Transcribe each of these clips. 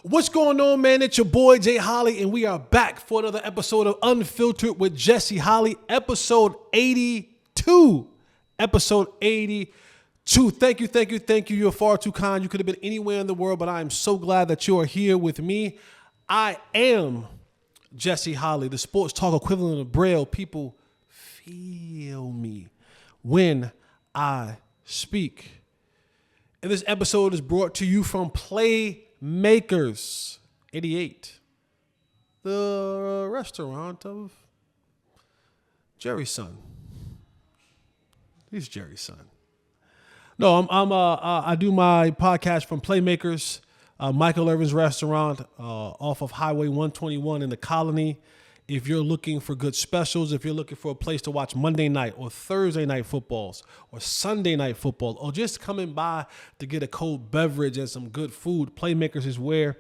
What's going on, man? It's your boy, Jay Holley, and we are back for another episode of Unfiltered with Jesse Holley, episode 82. Episode 82. Thank you. You're far too kind. You could have been anywhere in the world, but I am so glad that you are here with me. I am Jesse Holley, the sports talk equivalent of Braille. People feel me when I speak. And this episode is brought to you from Playmakers 88, the restaurant of Jerry's son. He's Jerry's son. No, I do my podcast from Playmakers, Michael Irvin's restaurant, off of Highway 121 in the Colony. If you're looking for good specials, if you're looking for a place to watch Monday night or Thursday night footballs or Sunday night football, or just coming by to get a cold beverage and some good food, Playmakers is where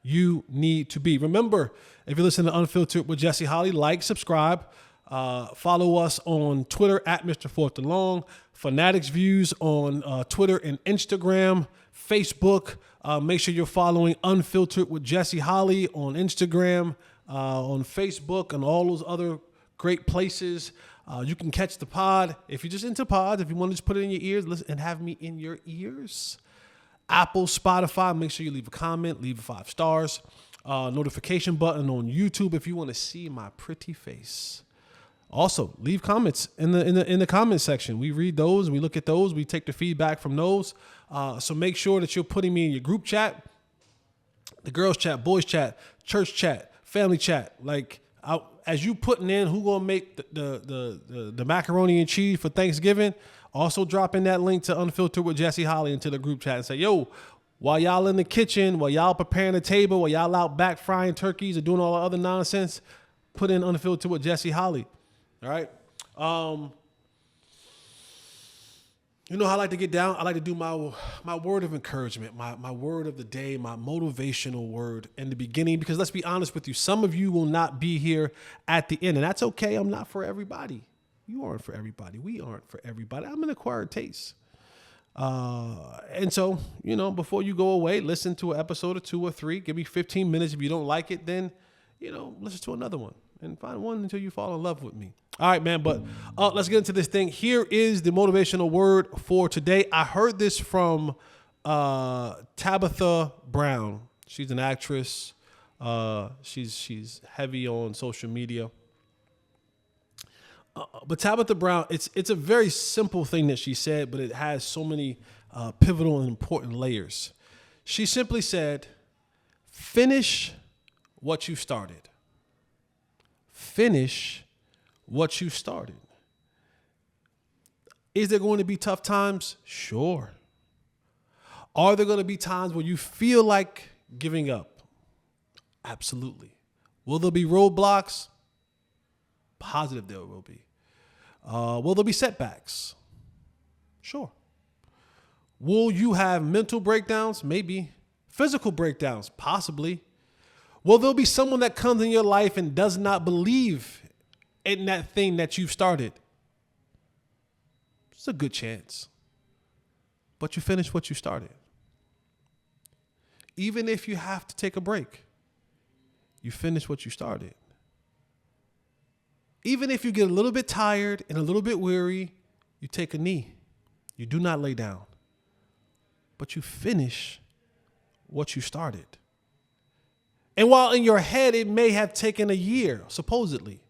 you need to be. Remember, if you're listening to Unfiltered with Jesse Holley, like, subscribe, follow us on Twitter at Mr. Fourth and Long, Fanatics Views on Twitter and Instagram, Facebook. Make sure you're following Unfiltered with Jesse Holley on Instagram, on Facebook, and all those other great places. You can catch the pod if you're just into pods. If you want to just put it in your ears, listen and have me in your ears. Apple, Spotify, make sure you leave a comment, leave 5 stars. Notification button on YouTube if you want to see my pretty face. Also, leave comments in the comment section. We read those, we look at those, we take the feedback from those. So make sure that you're putting me in your group chat, the girls chat, boys chat, church chat, family chat. Like, as you putting in who gonna make the macaroni and cheese for Thanksgiving, also drop in that link to Unfiltered with Jesse Holley into the group chat and say, yo, while y'all in the kitchen, while y'all preparing the table, while y'all out back frying turkeys or doing all the other nonsense, put in Unfiltered with Jesse Holley. All right. You know how I like to get down? I like to do my word of encouragement, my word of the day, my motivational word in the beginning, because let's be honest with you, some of you will not be here at the end, and that's okay. I'm not for everybody. You aren't for everybody. We aren't for everybody. I'm an acquired taste. And so, you know, before you go away, listen to an episode or 2 or 3. Give me 15 minutes. If you don't like it, then, you know, listen to another one and find one until you fall in love with me. All right, man, but let's get into this thing. Here is the motivational word for today. I heard this from Tabitha Brown. She's an actress. She's heavy on social media. But Tabitha Brown, it's a very simple thing that she said, but it has so many pivotal and important layers. She simply said, finish what you started. Finish what you started. Is there going to be tough times? Sure. Are there going to be times where you feel like giving up? Absolutely. Will there be roadblocks? Positive there will be. Will there be setbacks? Sure. Will you have mental breakdowns? Maybe. Physical breakdowns? Possibly. Will there be someone that comes in your life and does not believe in that thing that you've started? It's a good chance. But you finish what you started. Even if you have to take a break, you finish what you started. Even if you get a little bit tired and a little bit weary, you take a knee. You do not lay down. But you finish what you started. And while in your head it may have taken a year, supposedly,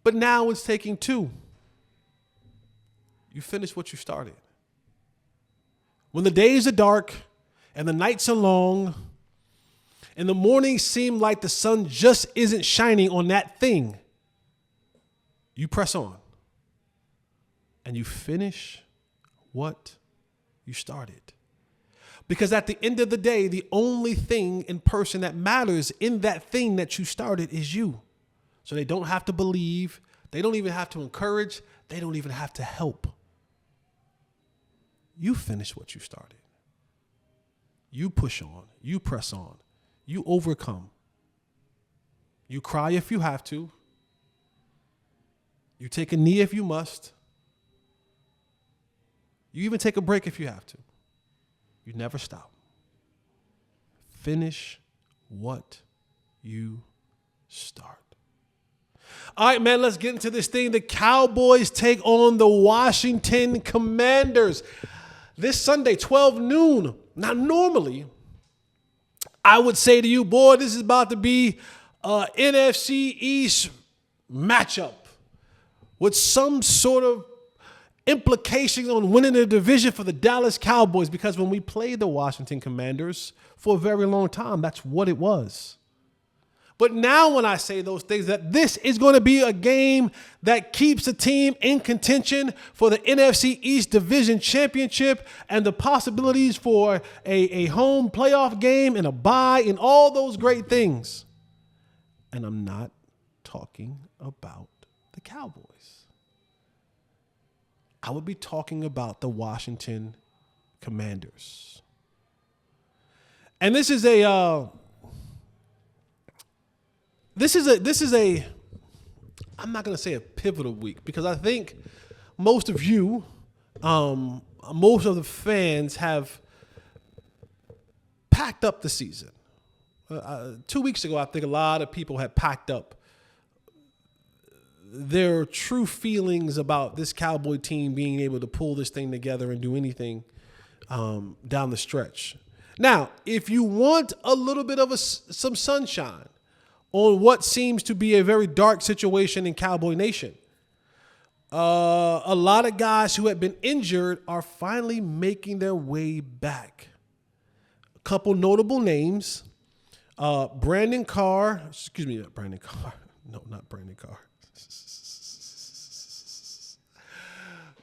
but now it's taking 2. You finish what you started. When the days are dark and the nights are long and the mornings seem like the sun just isn't shining on that thing, you press on and you finish what you started. Because at the end of the day, the only thing in person that matters in that thing that you started is you. So they don't have to believe. They don't even have to encourage. They don't even have to help. You finish what you started. You push on. You press on. You overcome. You cry if you have to. You take a knee if you must. You even take a break if you have to. You never stop. finish what you start. All right, man, let's get into this thing. The Cowboys take on the Washington Commanders this Sunday, 12 noon. Now, normally, I would say to you, boy, this is about to be an NFC East matchup with some sort of implications on winning the division for the Dallas Cowboys, because when we played the Washington Commanders for a very long time, that's what it was. But now when I say those things, that this is going to be a game that keeps the team in contention for the NFC East Division Championship and the possibilities for a home playoff game and a bye and all those great things. And I'm not talking about the Cowboys. I would be talking about the Washington Commanders. And this is a I'm not going to say a pivotal week, because I think most of you, most of the fans have packed up the season. 2 weeks ago, I think a lot of people had packed up their true feelings about this Cowboy team being able to pull this thing together and do anything down the stretch. Now, if you want a little bit of some sunshine on what seems to be a very dark situation in Cowboy Nation, a lot of guys who have been injured are finally making their way back. A couple notable names. Brandon Carr. Excuse me, not Brandon Carr. No, not Brandon Carr.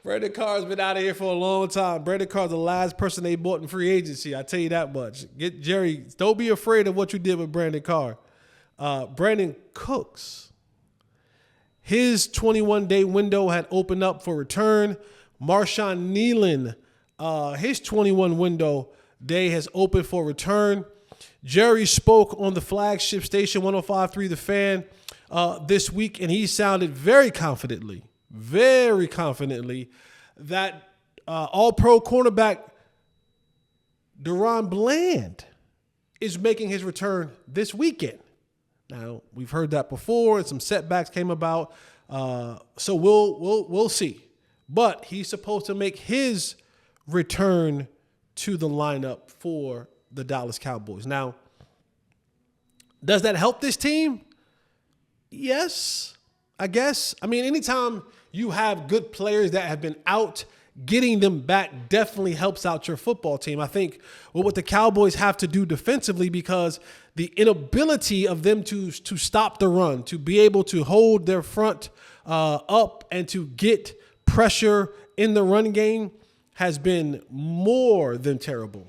Brandon Carr's been out of here for a long time. Brandon Carr's the last person they bought in free agency. I tell you that much. Get Jerry. Don't be afraid of what you did with Brandon Carr. Brandon Cooks. His 21-day window had opened up for return. Marshawn Nealon, his 21 window day has opened for return. Jerry spoke on the flagship station 105.3 The Fan this week, and he sounded very confidently that all-pro cornerback Deron Bland is making his return this weekend. Now, we've heard that before, and some setbacks came about, so we'll see. But he's supposed to make his return to the lineup for the Dallas Cowboys. Now, does that help this team? Yes, I guess. I mean, anytime you have good players that have been out, getting them back definitely helps out your football team. I think what the Cowboys have to do defensively, because the inability of them to stop the run, to be able to hold their front up and to get pressure in the run game has been more than terrible.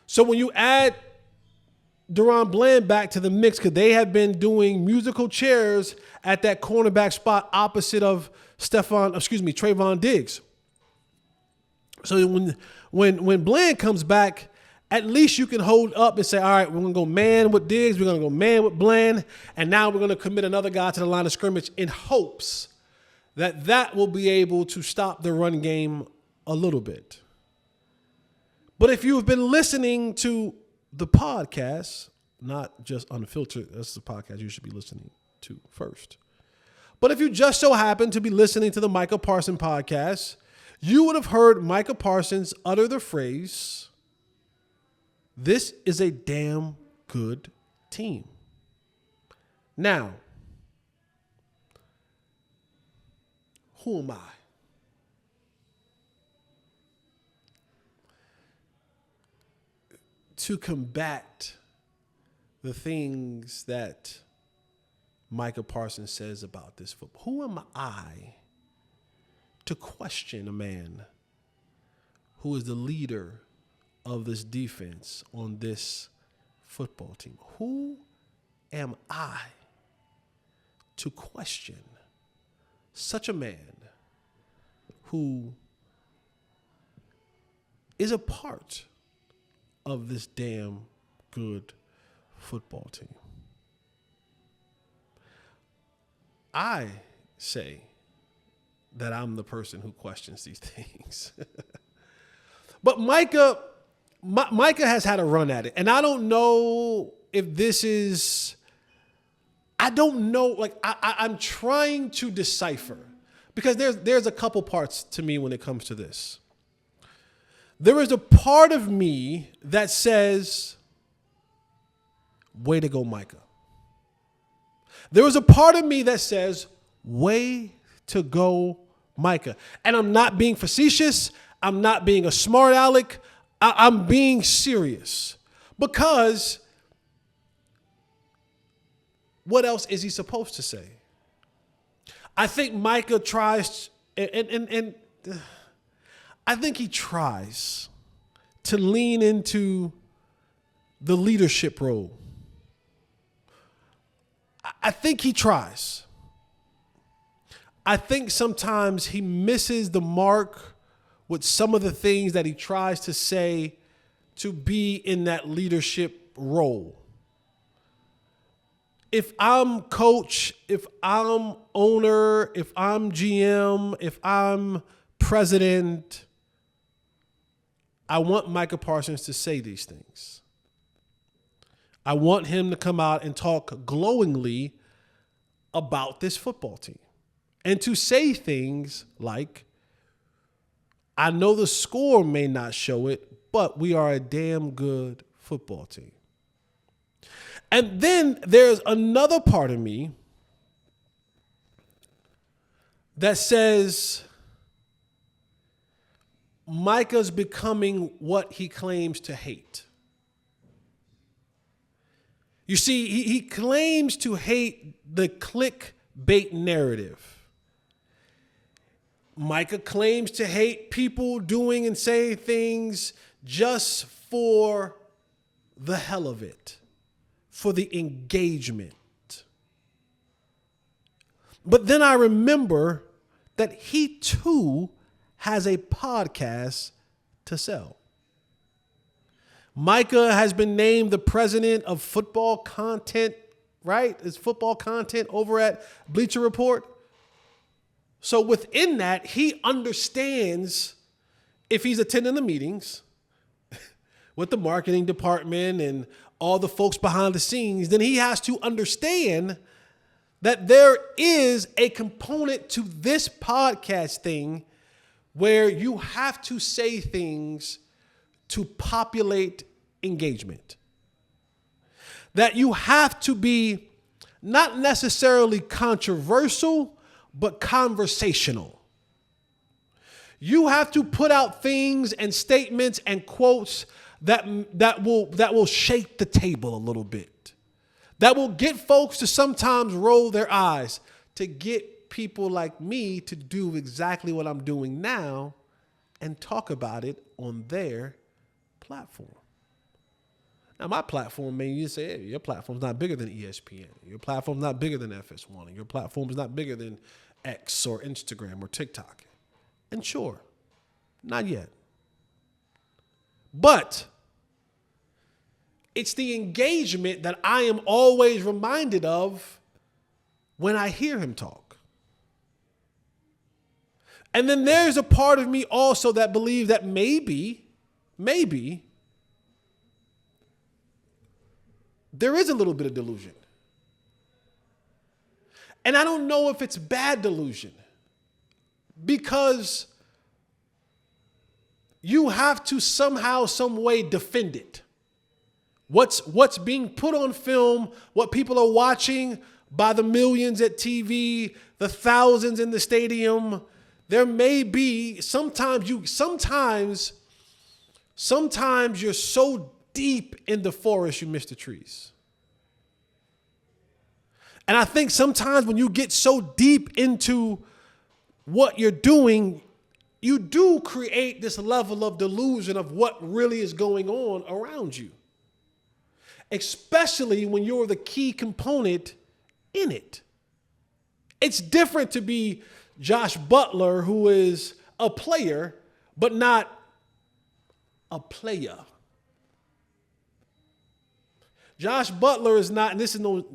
So when you add Deron Bland back to the mix, because they have been doing musical chairs at that cornerback spot opposite of Trayvon Diggs. So when Bland comes back, at least you can hold up and say, all right, we're going to go man with Diggs, we're going to go man with Bland, and now we're going to commit another guy to the line of scrimmage in hopes that will be able to stop the run game a little bit. But if you've been listening to the podcast, not just Unfiltered, that's the podcast you should be listening to first. But if you just so happen to be listening to the Micah Parsons podcast, you would have heard Micah Parsons utter the phrase, "This is a damn good team." Now, who am I to combat the things that Micah Parsons says about this football? Who am I to question a man who is the leader of this defense on this football team? Who am I to question such a man who is a part of this damn good football team? I say that I'm the person who questions these things. But Micah Micah has had a run at it, and I don't know if this is. I don't know. Like I'm trying to decipher because there's a couple parts to me when it comes to this. There is a part of me that says, "Way to go, Micah." There is a part of me that says, "Way to go, Micah." And I'm not being facetious. I'm not being a smart aleck. I'm being serious because what else is he supposed to say? I think Micah tries, and I think he tries to lean into the leadership role. I think he tries. I think sometimes he misses the mark with some of the things that he tries to say to be in that leadership role. If I'm coach, if I'm owner, if I'm GM, if I'm president, I want Micah Parsons to say these things. I want him to come out and talk glowingly about this football team and to say things like, I know the score may not show it, but we are a damn good football team. And then there's another part of me that says Micah's becoming what he claims to hate. You see, he claims to hate the clickbait narrative. Micah claims to hate people doing and saying things just for the hell of it, for the engagement. But then I remember that he too has a podcast to sell. Micah has been named the president of football content, right? It's football content over at Bleacher Report. So within that, he understands if he's attending the meetings with the marketing department and all the folks behind the scenes, then he has to understand that there is a component to this podcast thing where you have to say things to populate engagement. That you have to be not necessarily controversial, but conversational. You have to put out things and statements and quotes that will shake the table a little bit. That will get folks to sometimes roll their eyes, to get people like me to do exactly what I'm doing now and talk about it on their platform. Now, my platform, man, you say, hey, your platform's not bigger than ESPN. Your platform's not bigger than FS1. And your platform is not bigger than X or Instagram or TikTok. And sure, not yet. But it's the engagement that I am always reminded of when I hear him talk. And then there's a part of me also that believes that maybe there is a little bit of delusion. And I don't know if it's bad delusion, because you have to somehow, some way defend it. What's being put on film, what people are watching by the millions at TV, the thousands in the stadium. There may be sometimes you're so deep in the forest you miss the trees. And I think sometimes when you get so deep into what you're doing, you do create this level of delusion of what really is going on around you. Especially when you're the key component in it. It's different to be Josh Butler, who is a player, but not a player. Josh Butler is not, and this is no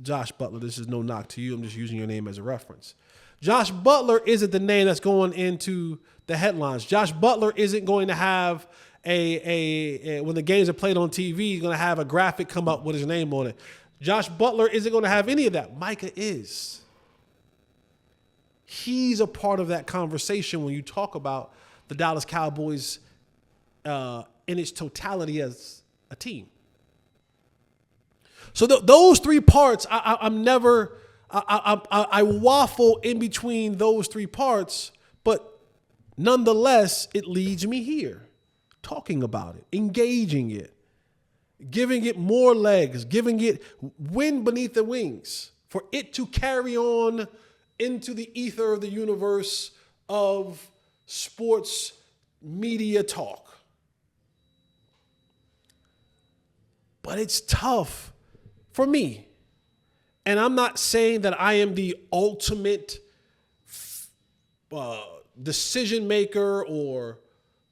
Josh Butler, this is no knock to you, I'm just using your name as a reference. Josh Butler isn't the name that's going into the headlines. Josh Butler isn't going to have when the games are played on TV, you're going to have a graphic come up with his name on it. Josh Butler isn't going to have any of that. Micah is. He's a part of that conversation when you talk about the Dallas Cowboys in its totality as a team. So those three parts, I waffle in between those three parts, but nonetheless, it leads me here, talking about it, engaging it, giving it more legs, giving it wind beneath the wings for it to carry on into the ether of the universe of sports media talk. But it's tough for me. And I'm not saying that I am the ultimate decision maker or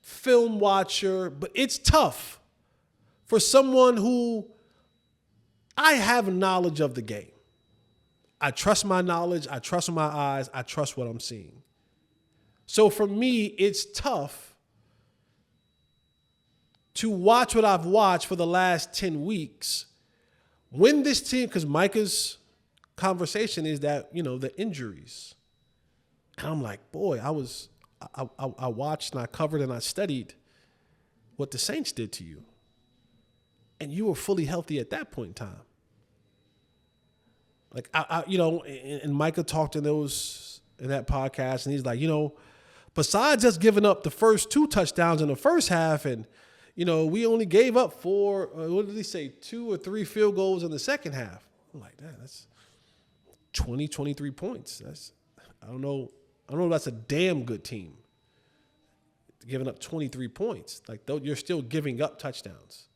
film watcher, but it's tough for someone who I have knowledge of the game. I trust my knowledge. I trust my eyes. I trust what I'm seeing. So for me, it's tough to watch what I've watched for the last 10 weeks when this team, because Micah's conversation is that, the injuries. And I'm like, boy, I watched and I covered and I studied what the Saints did to you. And you were fully healthy at that point in time. Like, and Micah talked in that podcast, and he's like, besides us giving up the first 2 touchdowns in the first half, and, we only gave up 2 or 3 field goals in the second half. I'm like, that's 20, 23 points. I don't know if that's a damn good team. Giving up 23 points. Like, though, you're still giving up touchdowns.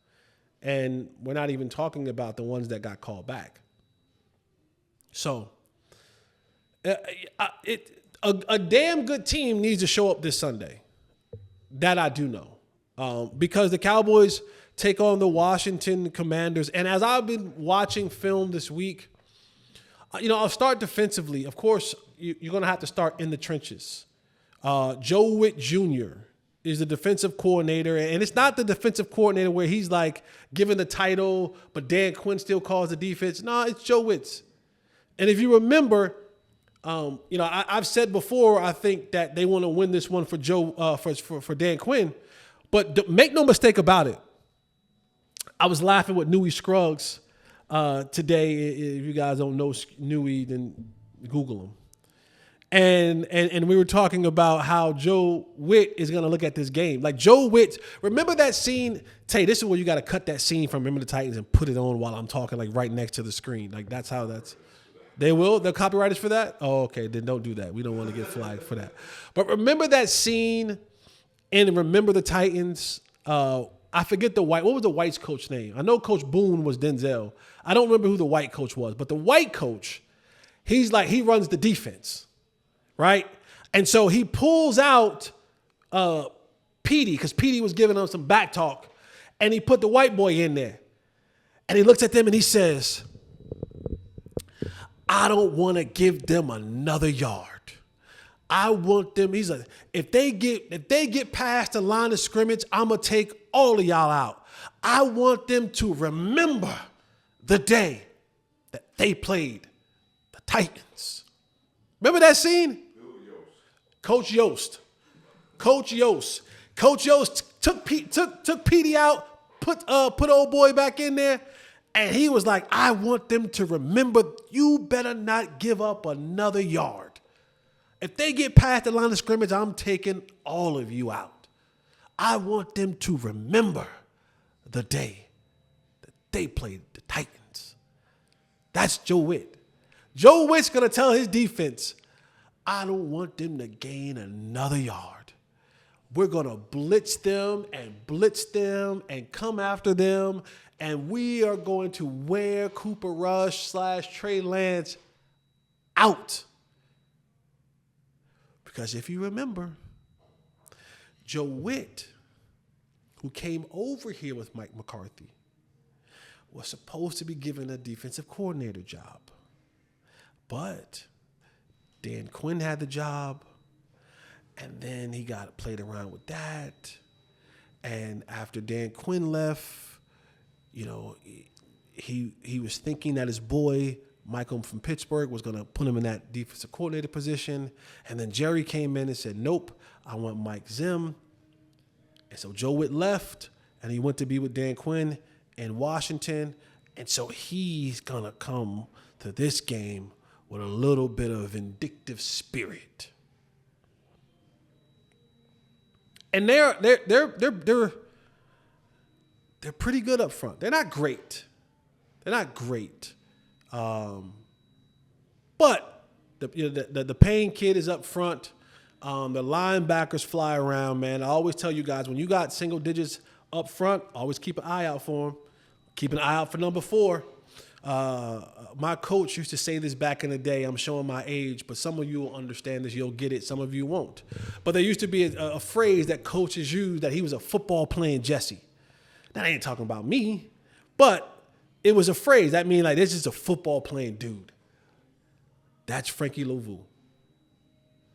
And we're not even talking about the ones that got called back. So, a damn good team needs to show up this Sunday. That I do know. Because the Cowboys take on the Washington Commanders. And as I've been watching film this week, I'll start defensively. Of course, you're going to have to start in the trenches. Joe Witt Jr. is the defensive coordinator. And it's not the defensive coordinator where he's like given the title, but Dan Quinn still calls the defense. No, it's Joe Witt's. And if you remember, I've said before, I think that they want to win this one for for Dan Quinn. But make no mistake about it. I was laughing with Newey Scruggs today. If you guys don't know Newey, then Google him. And we were talking about how Joe Witt is going to look at this game. Like Joe Witt, remember that scene? Tay, this is where you got to cut that scene from Remember the Titans and put it on while I'm talking, like right next to the screen. Like that's how that's. They will? They'll copyright us for that? Oh, okay. Then don't do that. We don't want to get flagged for that. But remember that scene in Remember the Titans? I forget what was the White's coach name? I know Coach Boone was Denzel. I don't remember who the white coach was. But the white coach, he runs the defense, right? And so he pulls out Petey, because Petey was giving him some back talk, and he put the white boy in there. And he looks at them and he says, I don't want to give them another yard. I want them. He's like, if they get past the line of scrimmage, I'm gonna take all of y'all out. I want them to remember the day that they played the Titans. Remember that scene? Coach Yost. Coach Yost took Petey out, put old boy back in there. And he was like, I want them to remember, you better not give up another yard. If they get past the line of scrimmage, I'm taking all of you out. I want them to remember the day that they played the Titans. That's Joe Witt. Joe Witt's going to tell his defense, I don't want them to gain another yard. We're going to blitz them and come after them. And we are going to wear Cooper Rush / Trey Lance out. Because if you remember, Joe Witt, who came over here with Mike McCarthy, was supposed to be given a defensive coordinator job. But Dan Quinn had the job, and then he got played around with that. And after Dan Quinn left, he was thinking that his boy, Michael from Pittsburgh, was going to put him in that defensive coordinator position. And then Jerry came in and said, nope, I want Mike Zim. And so Joe Witt left, and he went to be with Dan Quinn in Washington. And so he's going to come to this game with a little bit of vindictive spirit. And they're pretty good up front. They're not great. But the Payne kid is up front. The linebackers fly around, man. I always tell you guys, when you got single digits up front, always keep an eye out for them. Keep an eye out for number 4. My coach used to say this back in the day. I'm showing my age, but some of you will understand this. You'll get it. Some of you won't. But there used to be a phrase that coaches used, that he was a football playing Jesse. That ain't talking about me, but it was a phrase. That means like, this is a football playing dude. That's Frankie Louvu.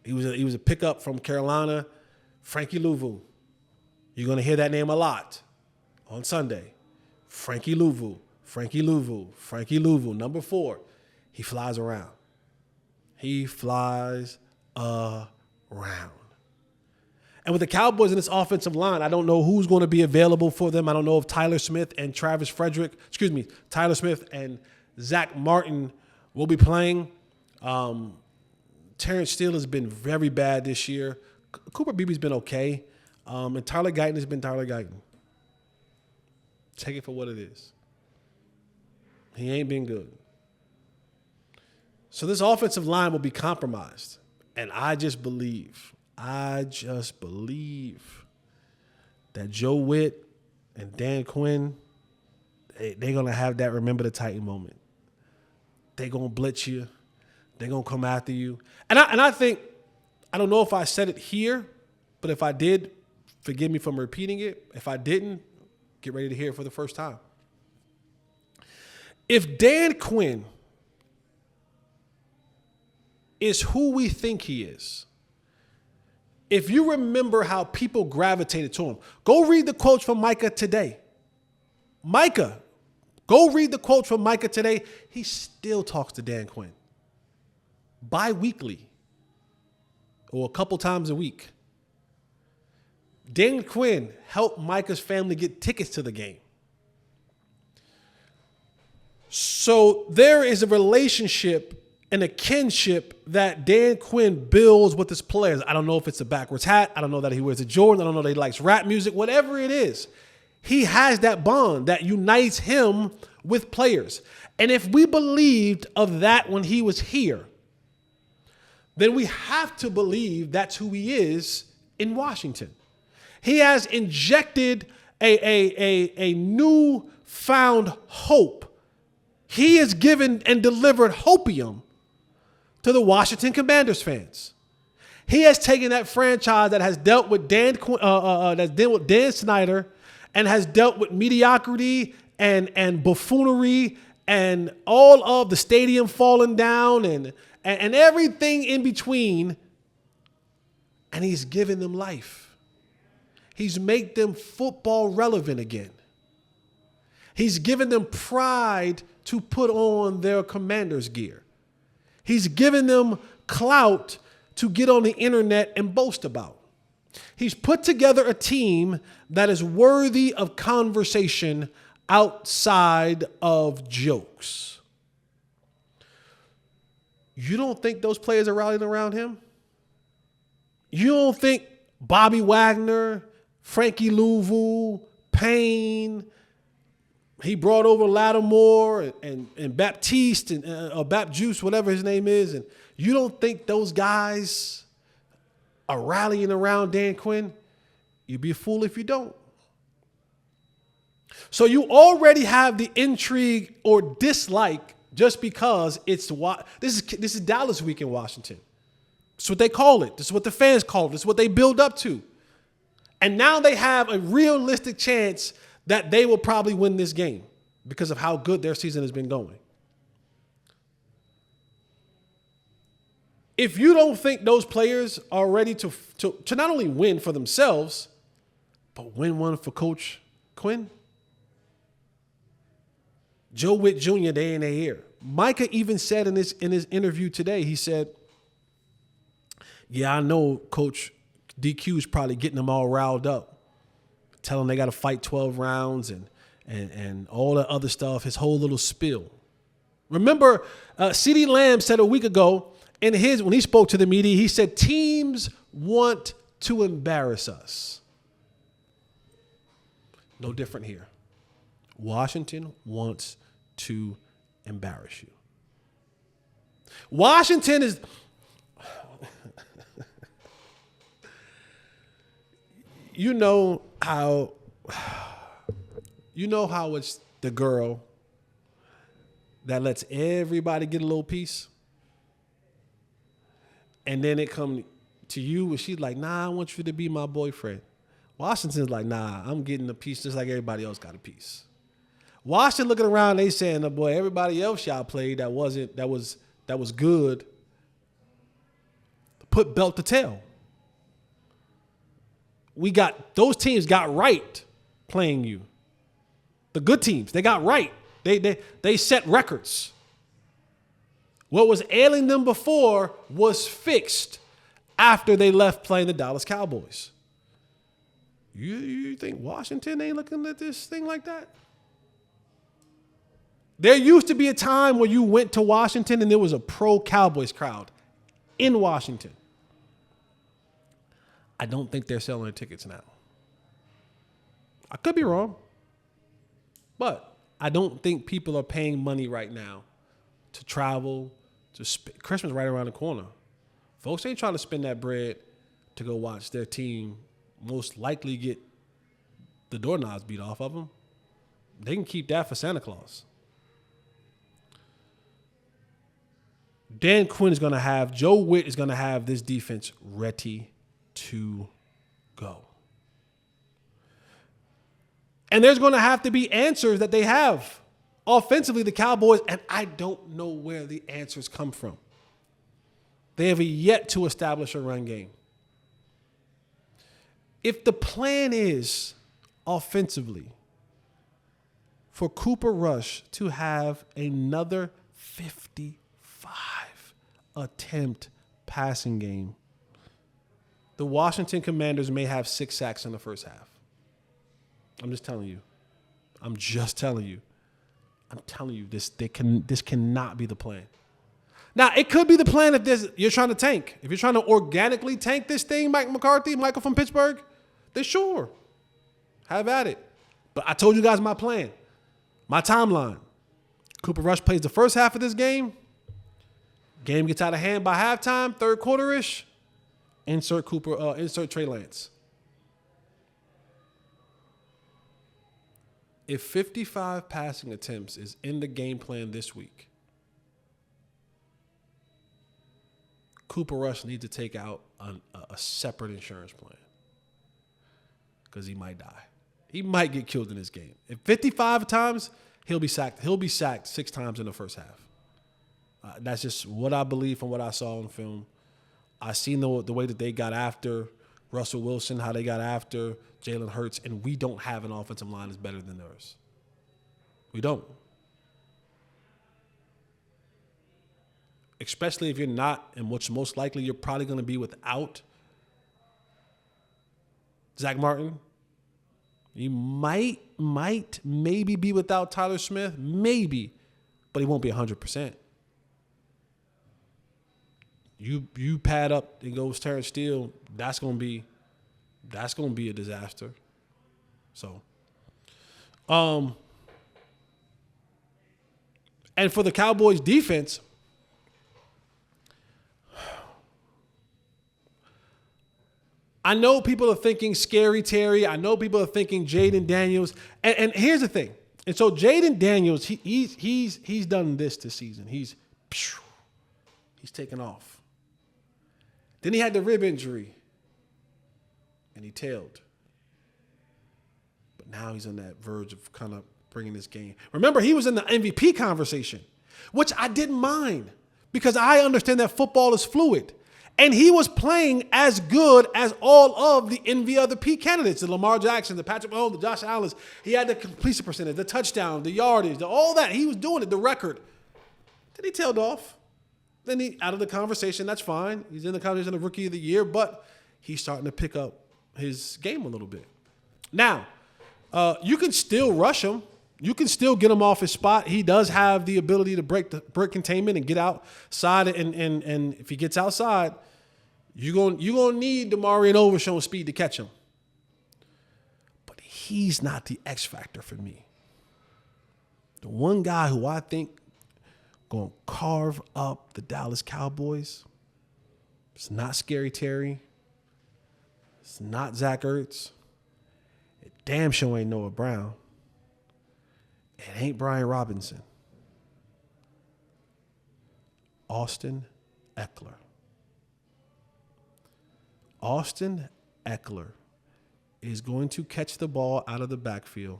He was a pickup from Carolina, Frankie Louvu. You're going to hear that name a lot on Sunday. Frankie Louvu, Frankie Louvu, Frankie Louvu. Number 4, he flies around. He flies around. And with the Cowboys in this offensive line, I don't know who's going to be available for them. I don't know if Tyler Smith and Zach Martin will be playing. Terrence Steele has been very bad this year. Cooper Beebe's been okay. And Tyler Guyton has been Tyler Guyton. Take it for what it is. He ain't been good. So this offensive line will be compromised. And I just believe that Joe Witt and Dan Quinn, they're going to have that remember the Titan moment. They're going to blitz you. They're going to come after you. And I think, I don't know if I said it here, but if I did, forgive me from repeating it. If I didn't, get ready to hear it for the first time. If Dan Quinn is who we think he is, if you remember how people gravitated to him, go read the quotes from Micah today. Go read the quotes from Micah today. He still talks to Dan Quinn bi-weekly or a couple times a week. Dan Quinn helped Micah's family get tickets to the game. So there is a relationship and a kinship that Dan Quinn builds with his players. I don't know if it's a backwards hat. I don't know that he wears a Jordan. I don't know that he likes rap music. Whatever it is, he has that bond that unites him with players. And if we believed of that when he was here, then we have to believe that's who he is in Washington. He has injected a newfound hope. He has given and delivered hopium to the Washington Commanders fans. He has taken that franchise that has dealt with Dan Snyder and has dealt with mediocrity and buffoonery and all of the stadium falling down and everything in between, and he's given them life. He's made them football relevant again. He's given them pride to put on their Commanders gear. He's given them clout to get on the internet and boast about. He's put together a team that is worthy of conversation outside of jokes. You don't think those players are rallying around him? You don't think Bobby Wagner, Frankie Louvu, Payne, he brought over Lattimore and Baptiste or Bap Juice, whatever his name is, and you don't think those guys are rallying around Dan Quinn? You'd be a fool if you don't. So you already have the intrigue or dislike just because this is Dallas week in Washington. That's what they call it. This is what the fans call it. This is what they build up to. And now they have a realistic chance that they will probably win this game because of how good their season has been going. If you don't think those players are ready to not only win for themselves, but win one for Coach Quinn. Joe Witt Jr., they in their ear. Micah even said in his interview today, he said, yeah, I know Coach DQ is probably getting them all riled up, telling them they got to fight 12 rounds and all the other stuff, his whole little spiel. Remember, CeeDee Lamb said a week ago when he spoke to the media, he said, teams want to embarrass us. No different here. Washington wants to embarrass you. Washington is... You know how it's the girl that lets everybody get a little piece, and then it come to you and she's like, nah, I want you to be my boyfriend. Washington's like, nah, I'm getting a piece just like everybody else got a piece. Washington looking around, they saying, oh boy, everybody else y'all played that was good, put belt to tail. Those teams got right playing you. The good teams, they got right. They set records. What was ailing them before was fixed after they left playing the Dallas Cowboys. You think Washington ain't looking at this thing like that? There used to be a time where you went to Washington and there was a pro-Cowboys crowd in Washington. I don't think they're selling their tickets now. I could be wrong, but I don't think people are paying money right now to travel. Christmas right around the corner. Folks ain't trying to spend that bread to go watch their team most likely get the doorknobs beat off of them. They can keep that for Santa Claus. Dan Quinn is going to have, Joe Witt is going to have this defense ready to go. And there's going to have to be answers that they have offensively, the Cowboys, and I don't know where the answers come from. They have yet to establish a run game. If the plan is offensively for Cooper Rush to have another 55 attempt passing game, the Washington Commanders may have 6 sacks in the first half. I'm just telling you. I'm telling you, this cannot be the plan. Now, it could be the plan if you're trying to tank. If you're trying to organically tank this thing, Mike McCarthy, Michael from Pittsburgh, then sure. Have at it. But I told you guys my plan, my timeline. Cooper Rush plays the first half of this game. Game gets out of hand by halftime, third quarter-ish. Insert Trey Lance. If 55 passing attempts is in the game plan this week, Cooper Rush needs to take out a separate insurance plan because he might die. He might get killed in this game. If 55 times, he'll be sacked. He'll be sacked 6 times in the first half. That's just what I believe from what I saw on film. I seen the way that they got after Russell Wilson, how they got after Jalen Hurts, and we don't have an offensive line that's better than theirs. We don't. Especially if you're not, and which most likely you're probably going to be without Zach Martin. You maybe be without Tyler Smith, maybe, but he won't be 100%. You pad up and goes Terrence Steele, that's gonna be a disaster. So, and for the Cowboys defense, I know people are thinking Scary Terry. I know people are thinking Jaden Daniels. And here's the thing. And so Jaden Daniels, he's done this season. He's taken off. Then he had the rib injury, and he tailed. But now he's on that verge of kind of bringing this game. Remember, he was in the MVP conversation, which I didn't mind because I understand that football is fluid. And he was playing as good as all of the MVP candidates, the Lamar Jackson, the Patrick Mahomes, the Josh Allen. He had the completion percentage, the touchdown, the yardage, all that. He was doing it, the record. Then he tailed off. Then he out of the conversation. That's fine. He's in the conversation of Rookie of the Year, but he's starting to pick up his game a little bit. Now, you can still rush him. You can still get him off his spot. He does have the ability to break containment and get outside. And if he gets outside, you're gonna need DeMarre Overshown speed to catch him. But he's not the X factor for me. The one guy who I think going to carve up the Dallas Cowboys, it's not Scary Terry. It's not Zach Ertz. It damn sure ain't Noah Brown. It ain't Brian Robinson. Austin Eckler. Austin Eckler is going to catch the ball out of the backfield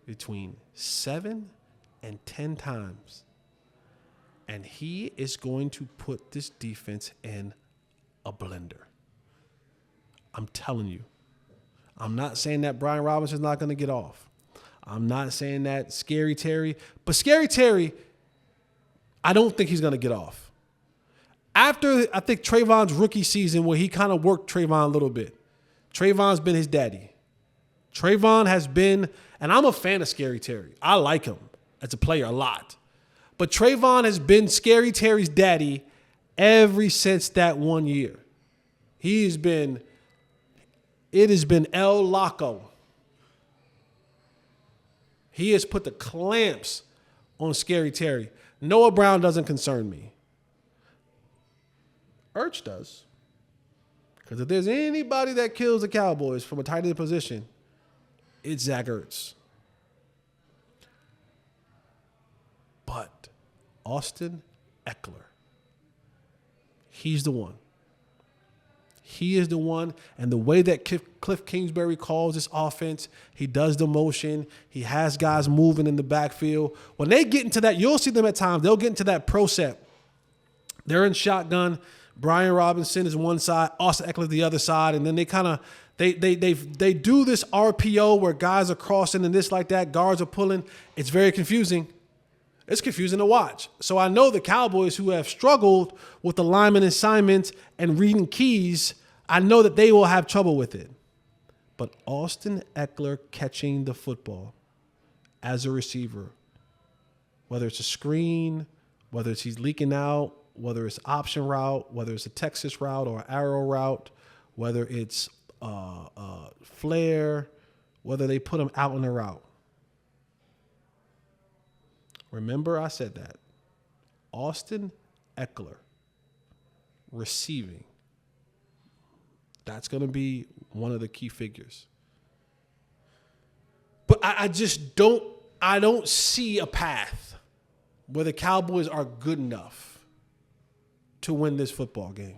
between 7 and 10 times. And he is going to put this defense in a blender. I'm telling you. I'm not saying that Brian Robinson's not going to get off. I'm not saying that Scary Terry. But Scary Terry, I don't think he's going to get off. After, I think, Trayvon's rookie season where he kind of worked Trayvon a little bit. Trayvon's been his daddy. Trayvon has been, and I'm a fan of Scary Terry. I like him as a player a lot. But Trayvon has been Scary Terry's daddy ever since that 1 year. It has been El Loco. He has put the clamps on Scary Terry. Noah Brown doesn't concern me. Ertz does. Because if there's anybody that kills the Cowboys from a tight end position, it's Zach Ertz. But Austin Eckler, he's the one. He is the one. And the way that Cliff Kingsbury calls this offense, he does the motion. He has guys moving in the backfield. When they get into that, you'll see them at times. They'll get into that pro set. They're in shotgun. Brian Robinson is one side, Austin Eckler the other side, and then they kind of they do this RPO where guys are crossing and this like that, guards are pulling. It's very confusing. It's confusing to watch. So I know the Cowboys who have struggled with the lineman assignments and reading keys, I know that they will have trouble with it. But Austin Eckler catching the football as a receiver, whether it's a screen, whether it's he's leaking out, whether it's option route, whether it's a Texas route or arrow route, whether it's flare, whether they put him out in the route. Remember I said that. Austin Eckler receiving. That's going to be one of the key figures. But I just don't see a path where the Cowboys are good enough to win this football game.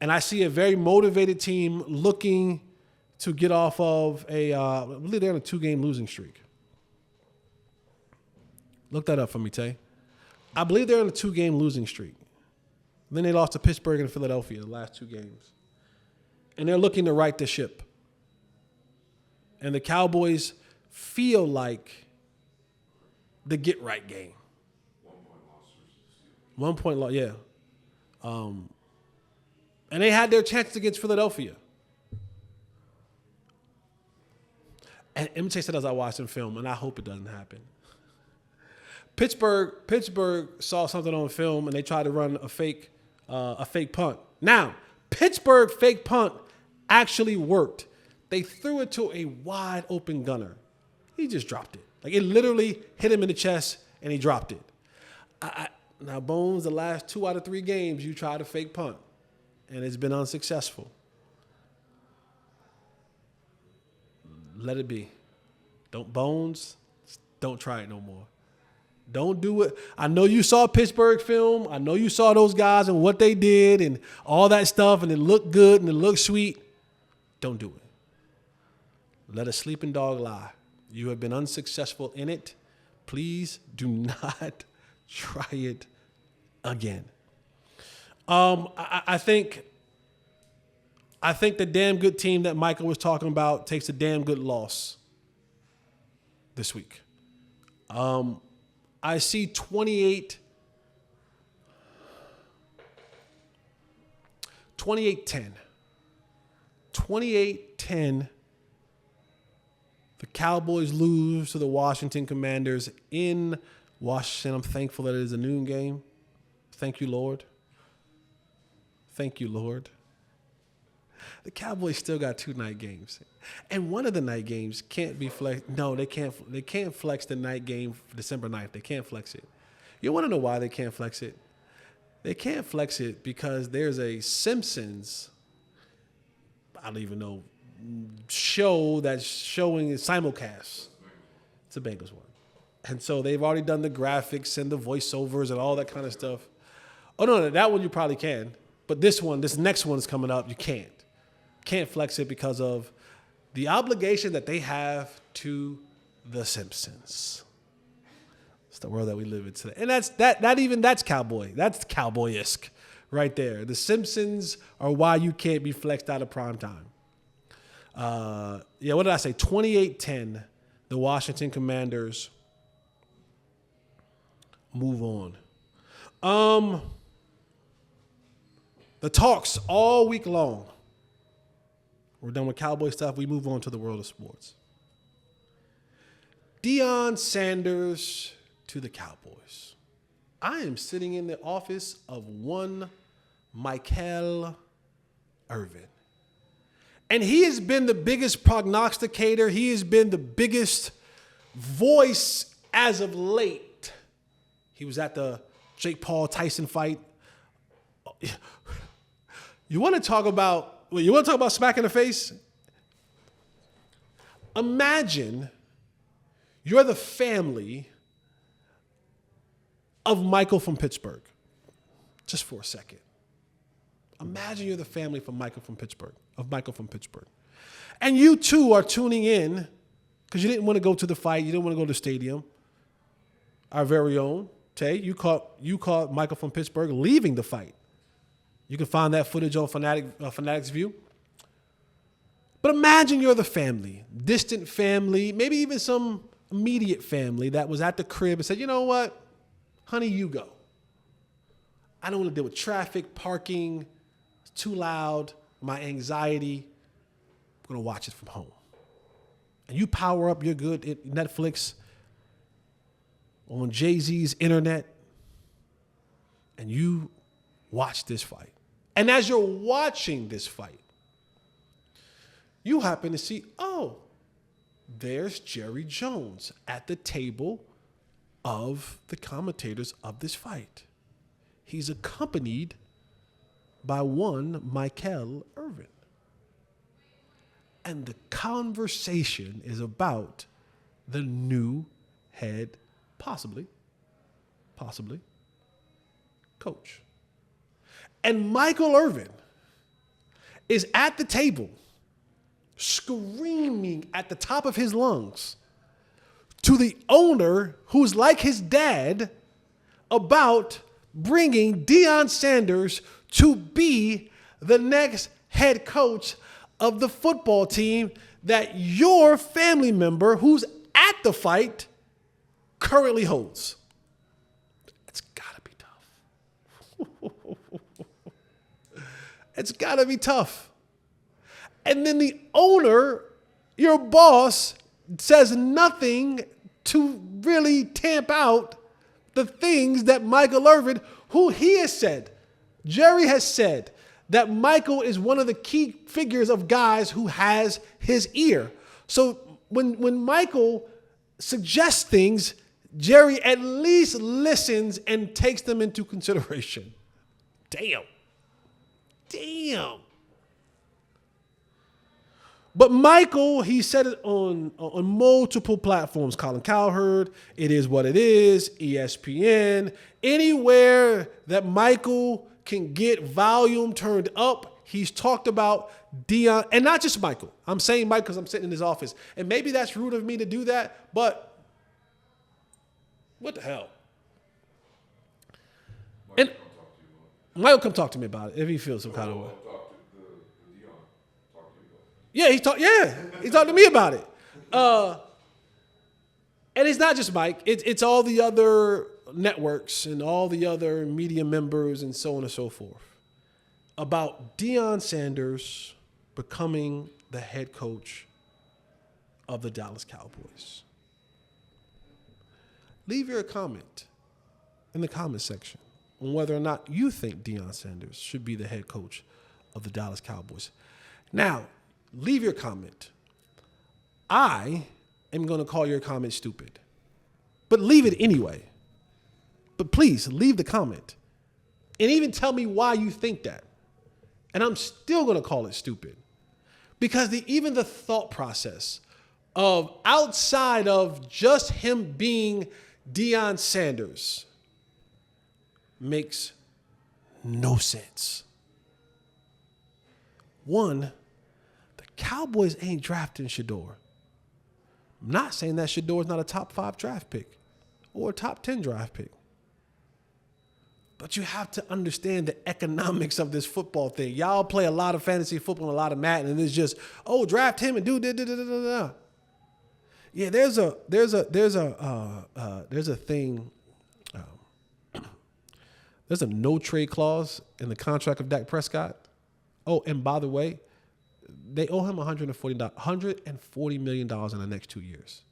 And I see a very motivated team looking to get off of I believe they're on a 2-game losing streak. Look that up for me, Tay. I believe they're on a 2-game losing streak. Then they lost to Pittsburgh and Philadelphia the last 2 games. And they're looking to right the ship. And the Cowboys feel like the get-right game. 1 point loss, yeah. And they had their chances against Philadelphia. And let me tell you something as I watched the film, and I hope it doesn't happen. Pittsburgh saw something on film, and they tried to run a fake punt. Now, Pittsburgh fake punt actually worked. They threw it to a wide open gunner. He just dropped it. Like it literally hit him in the chest, and he dropped it. Now, Bones, the last 2 out of 3 games, you tried a fake punt, and it's been unsuccessful. Let it be. Bones, don't try it no more. Don't do it. I know you saw Pittsburgh film. I know you saw those guys and what they did and all that stuff, and it looked good and it looked sweet. Don't do it. Let a sleeping dog lie. You have been unsuccessful in it. Please do not try it again. I think the damn good team that Micah was talking about takes a damn good loss this week. I see 28-10. 28-10. The Cowboys lose to the Washington Commanders in Washington. I'm thankful that it is a noon game. Thank you, Lord. Thank you, Lord. The Cowboys still got 2 night games. And one of the night games can't be flexed. No, they can't flex the night game for December 9th. They can't flex it. You want to know why they can't flex it? They can't flex it because there's a Simpsons, I don't even know, show that's showing simulcast. It's a Bengals one. And so they've already done the graphics and the voiceovers and all that kind of stuff. Oh, no, that one you probably can. But this next one is coming up, you can't. Can't flex it because of the obligation that they have to the Simpsons. It's the world that we live in today. And that's cowboy. That's cowboy-esque right there. The Simpsons are why you can't be flexed out of prime time. What did I say? 28-10, the Washington Commanders move on. The talks all week long. We're done with Cowboy stuff. We move on to the world of sports. Deion Sanders to the Cowboys. I am sitting in the office of one Micah Irvin. And he has been the biggest prognosticator. He has been the biggest voice as of late. He was at the Jake Paul Tyson fight. You want to talk about smack in the face? Imagine you're the family of Michael from Pittsburgh. Just for a second. Imagine you're the family of Michael from Pittsburgh. And you too are tuning in because you didn't want to go to the fight. You didn't want to go to the stadium. Our very own Tay, you caught Michael from Pittsburgh leaving the fight. You can find that footage on Fanatics View. But imagine you're the family, distant family, maybe even some immediate family that was at the crib and said, you know what, honey, you go. I don't want to deal with traffic, parking, it's too loud, my anxiety. I'm going to watch it from home. And you power up your good Netflix on Jay-Z's internet, and you watch this fight. And as you're watching this fight, you happen to see, oh, there's Jerry Jones at the table of the commentators of this fight. He's accompanied by one Micah Irvin. And the conversation is about the new head, possibly, coach. And Michael Irvin is at the table screaming at the top of his lungs to the owner, who's like his dad, about bringing Deion Sanders to be the next head coach of the football team that your family member who's at the fight currently holds. It's gotta be tough. It's gotta be tough. And then the owner, your boss, says nothing to really tamp out the things that Michael Irvin, who he has said, Jerry has said, that Michael is one of the key figures of guys who has his ear. So when Michael suggests things, Jerry at least listens and takes them into consideration. Damn. But Michael, he said it on multiple platforms. Colin Cowherd, It Is What It Is, ESPN, anywhere that Michael can get volume turned up, he's talked about Deion, and not just Michael. I'm saying Mike because I'm sitting in his office. And maybe that's rude of me to do that, but what the hell? And Michael, come talk to me about it if he feels some kind of way. Yeah, he talked to me about it. And it's not just Mike. It's all the other networks and all the other media members and so on and so forth about Deion Sanders becoming the head coach of the Dallas Cowboys. Leave your comment in the comment section on whether or not you think Deion Sanders should be the head coach of the Dallas Cowboys. Now, leave your comment. I am going to call your comment stupid, but leave it anyway. But please leave the comment and even tell me why you think that. And I'm still going to call it stupid because even the thought process of outside of just him being Deion Sanders makes no sense. One, the Cowboys ain't drafting Shedeur. I'm not saying that Shedeur is not a top 5 draft pick or a top 10 draft pick. But you have to understand the economics of this football thing. Y'all play a lot of fantasy football and a lot of Madden, and it's just, draft him and do da da da da da. Yeah, there's a thing. There's a no trade clause in the contract of Dak Prescott. Oh, and by the way, they owe him $140 million in the next 2 years.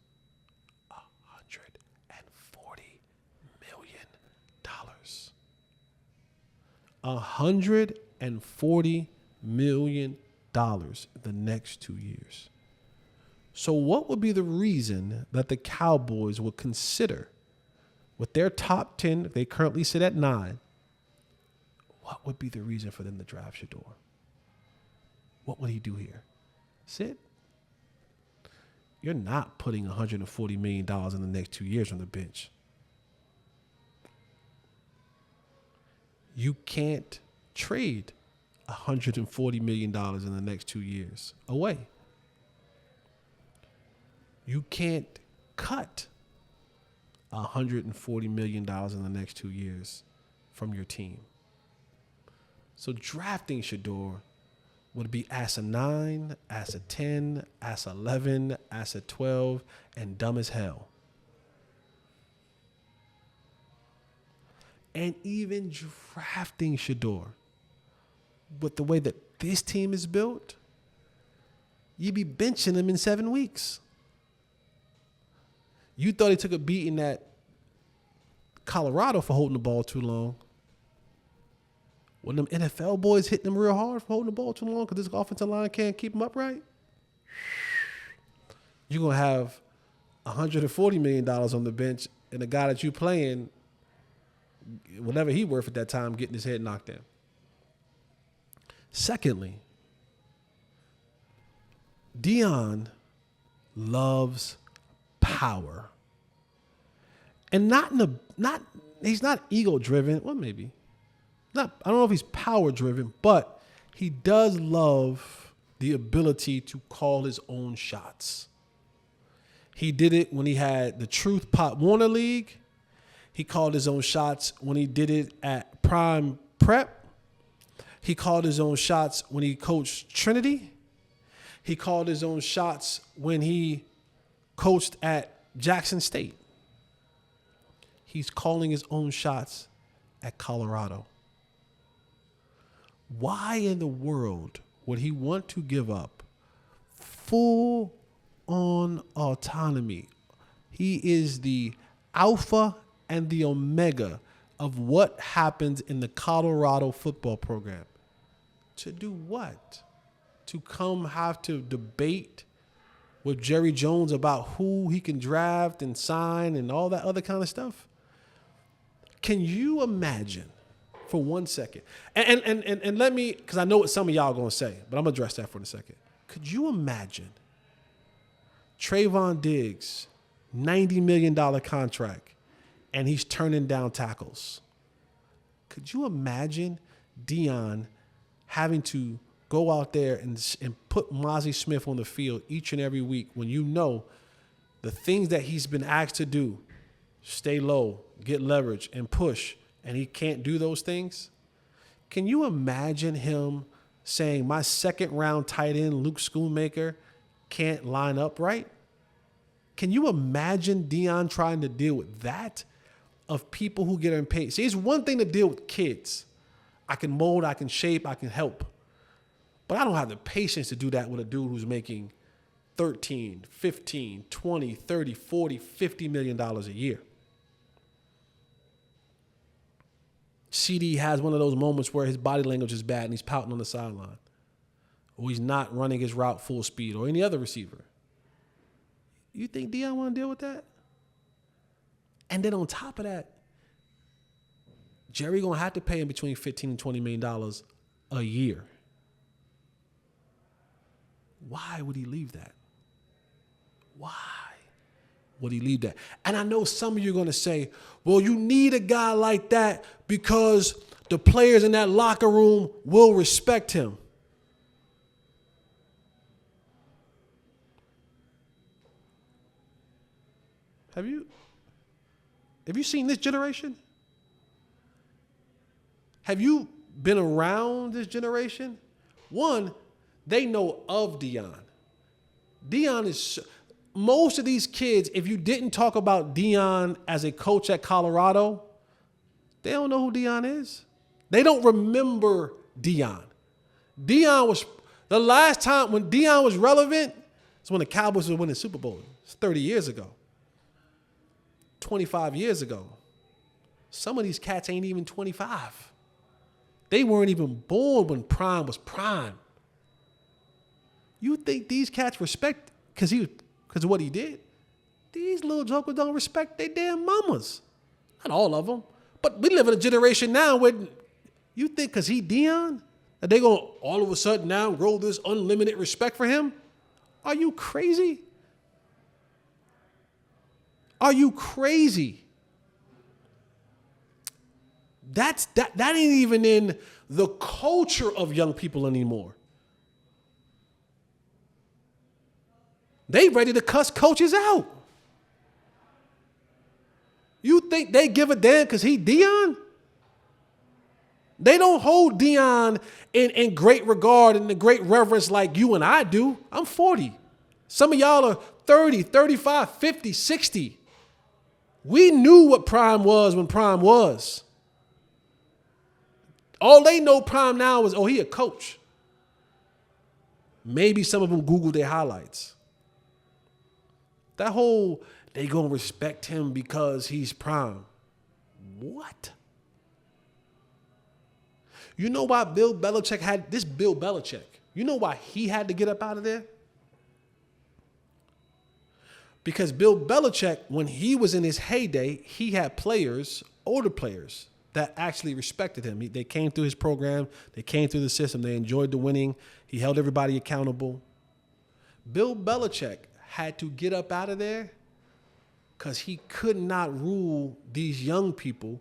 $140 million the next 2 years. So what would be the reason that the Cowboys would consider, with their top 10, they currently sit at 9, what would be the reason for them to draft Shedeur? What would he do here? Sit? You're not putting $140 million in the next 2 years on the bench. You can't trade $140 million in the next 2 years away. You can't cut $140 million in the next 2 years from your team. So drafting Shedeur would be ass a 9, ass a 10, ass 11, ass a 12, and dumb as hell. And even drafting Shedeur, with the way that this team is built, you'd be benching him in 7 weeks. You thought he took a beating at Colorado for holding the ball too long. When them NFL boys hitting him real hard for holding the ball too long because this offensive line can't keep him upright, you're going to have $140 million on the bench and the guy that you playing, whatever he worth at that time, getting his head knocked in. Secondly, Deion loves power. And he's not ego driven. Well, maybe. I don't know if he's power driven, but he does love the ability to call his own shots. He did it when he had the Truth Pop Warner League. He called his own shots when he did it at Prime Prep. He called his own shots when he coached Trinity. He called his own shots when he coached at Jackson State. He's calling his own shots at Colorado. Why in the world would he want to give up full-on autonomy? He is the alpha and the omega of what happens in the Colorado football program. To do what? To come have to debate with Jerry Jones about who he can draft and sign and all that other kind of stuff? Can you imagine for 1 second? And let me, because I know what some of y'all are going to say, but I'm going to address that for a second. Could you imagine Trayvon Diggs, $90 million contract, and he's turning down tackles? Could you imagine Deion having to go out there and put Mozzie Smith on the field each and every week when you know the things that he's been asked to do, stay low, get leverage, and push, and he can't do those things? Can you imagine him saying my second round tight end, Luke Schoonmaker, can't line up right? Can you imagine Deion trying to deal with that of people who get paid? See, it's one thing to deal with kids. I can mold, I can shape, I can help. But I don't have the patience to do that with a dude who's making 13, 15, 20, 30, 40, $50 million a year. CD has one of those moments where his body language is bad and he's pouting on the sideline. Or he's not running his route full speed, or any other receiver. You think Deion want to deal with that? And then on top of that, Jerry going to have to pay him between $15 and $20 million a year. Why would he leave that? Why would he leave that? And I know some of you are going to say, well, you need a guy like that because the players in that locker room will respect him. Have you seen this generation? Have you been around this generation? One, they know of Deion. Deion is, most of these kids, if you didn't talk about Deion as a coach at Colorado, they don't know who Deion is. They don't remember Deion. Deion was, the last time when Deion was relevant, it's when the Cowboys were winning Super Bowl. It's 30 years ago. 25 years ago. Some of these cats ain't even 25. They weren't even born when prime was prime. You think these cats respect because of what he did? These little jokers don't respect their damn mamas. Not all of them. But we live in a generation now where you think because he Deion, that they going to all of a sudden now grow this unlimited respect for him? Are you crazy? Are you crazy? That ain't even in the culture of young people anymore. They ready to cuss coaches out. You think they give a damn because he Deion? They don't hold Deion in great regard and in great reverence like you and I do. I'm 40. Some of y'all are 30, 35, 50, 60. We knew what prime was when prime was. All they know prime now is, oh, he a coach. Maybe some of them Google their highlights. That whole, they gonna respect him because he's prime. What? You know why Bill Belichick had, this Bill Belichick, you know why he had to get up out of there? Because Bill Belichick, when he was in his heyday, he had players, older players, that actually respected him. They came through his program. They came through the system. They enjoyed the winning. He held everybody accountable. Bill Belichick had to get up out of there because he could not rule these young people,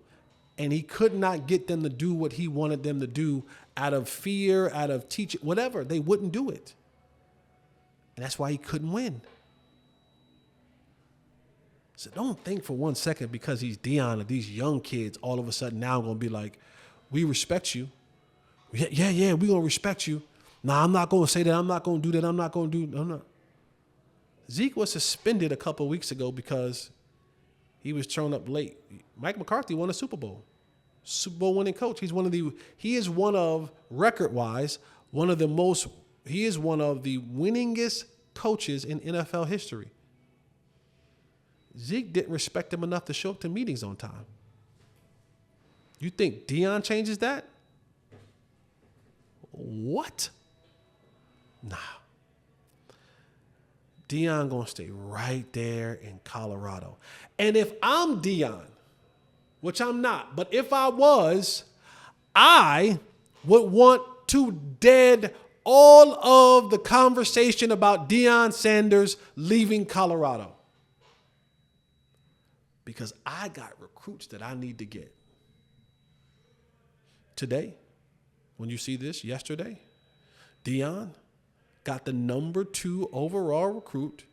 and he could not get them to do what he wanted them to do out of fear, out of teaching, whatever. They wouldn't do it. And that's why he couldn't win. So don't think for 1 second because he's Deion that these young kids all of a sudden now going to be like, we respect you. Yeah, we're going to respect you. Nah, I'm not going to say that. I'm not going to do that. I'm not going to do. I'm not. Zeke was suspended a couple of weeks ago because he was thrown up late. Mike McCarthy won a Super Bowl. Super Bowl winning coach. He is one of, record-wise, he is one of the winningest coaches in NFL history. Zeke didn't respect him enough to show up to meetings on time. You think Deion changes that? What? Nah. Deion gonna stay right there in Colorado. And if I'm Deion, which I'm not, but if I was, I would want to dead all of the conversation about Deion Sanders leaving Colorado. Because I got recruits that I need to get. Today, when you see this, yesterday, Deion got the number 2 overall recruit,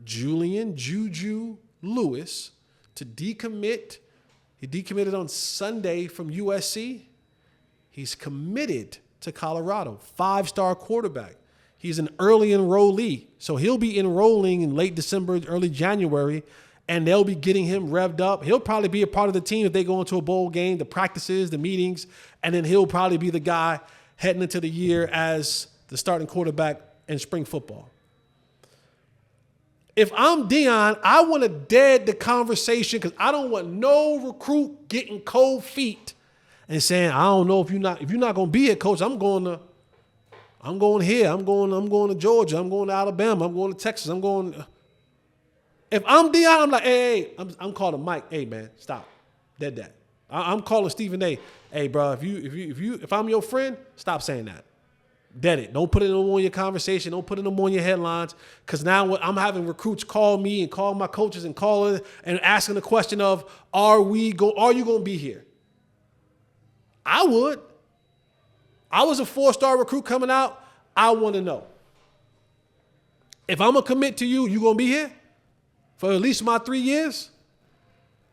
Julian Juju Lewis, to decommit. He decommitted on Sunday from USC. He's committed to Colorado, 5-star quarterback. He's an early enrollee, so he'll be enrolling in late December, early January, and they'll be getting him revved up. He'll probably be a part of the team if they go into a bowl game, the practices, the meetings, and then he'll probably be the guy heading into the year as the starting quarterback in spring football. If I'm Deion, I want to dead the conversation because I don't want no recruit getting cold feet and saying, I don't know if you're not going to be here, coach. I'm going here. I'm going to Georgia. I'm going to Alabama. I'm going to Texas. If I'm Deion, I'm like, hey, I'm calling Mike. Hey, man, stop. Dead that. I'm calling Stephen A. Hey, bro, if I'm your friend, stop saying that. Dead it. Don't put it on your conversation. Don't put it on your headlines. Because now I'm having recruits call me and call my coaches and and asking the question of, are you going to be here? I would. I was a 4-star recruit coming out. I want to know. If I'm going to commit to you, you going to be here for at least my 3 years?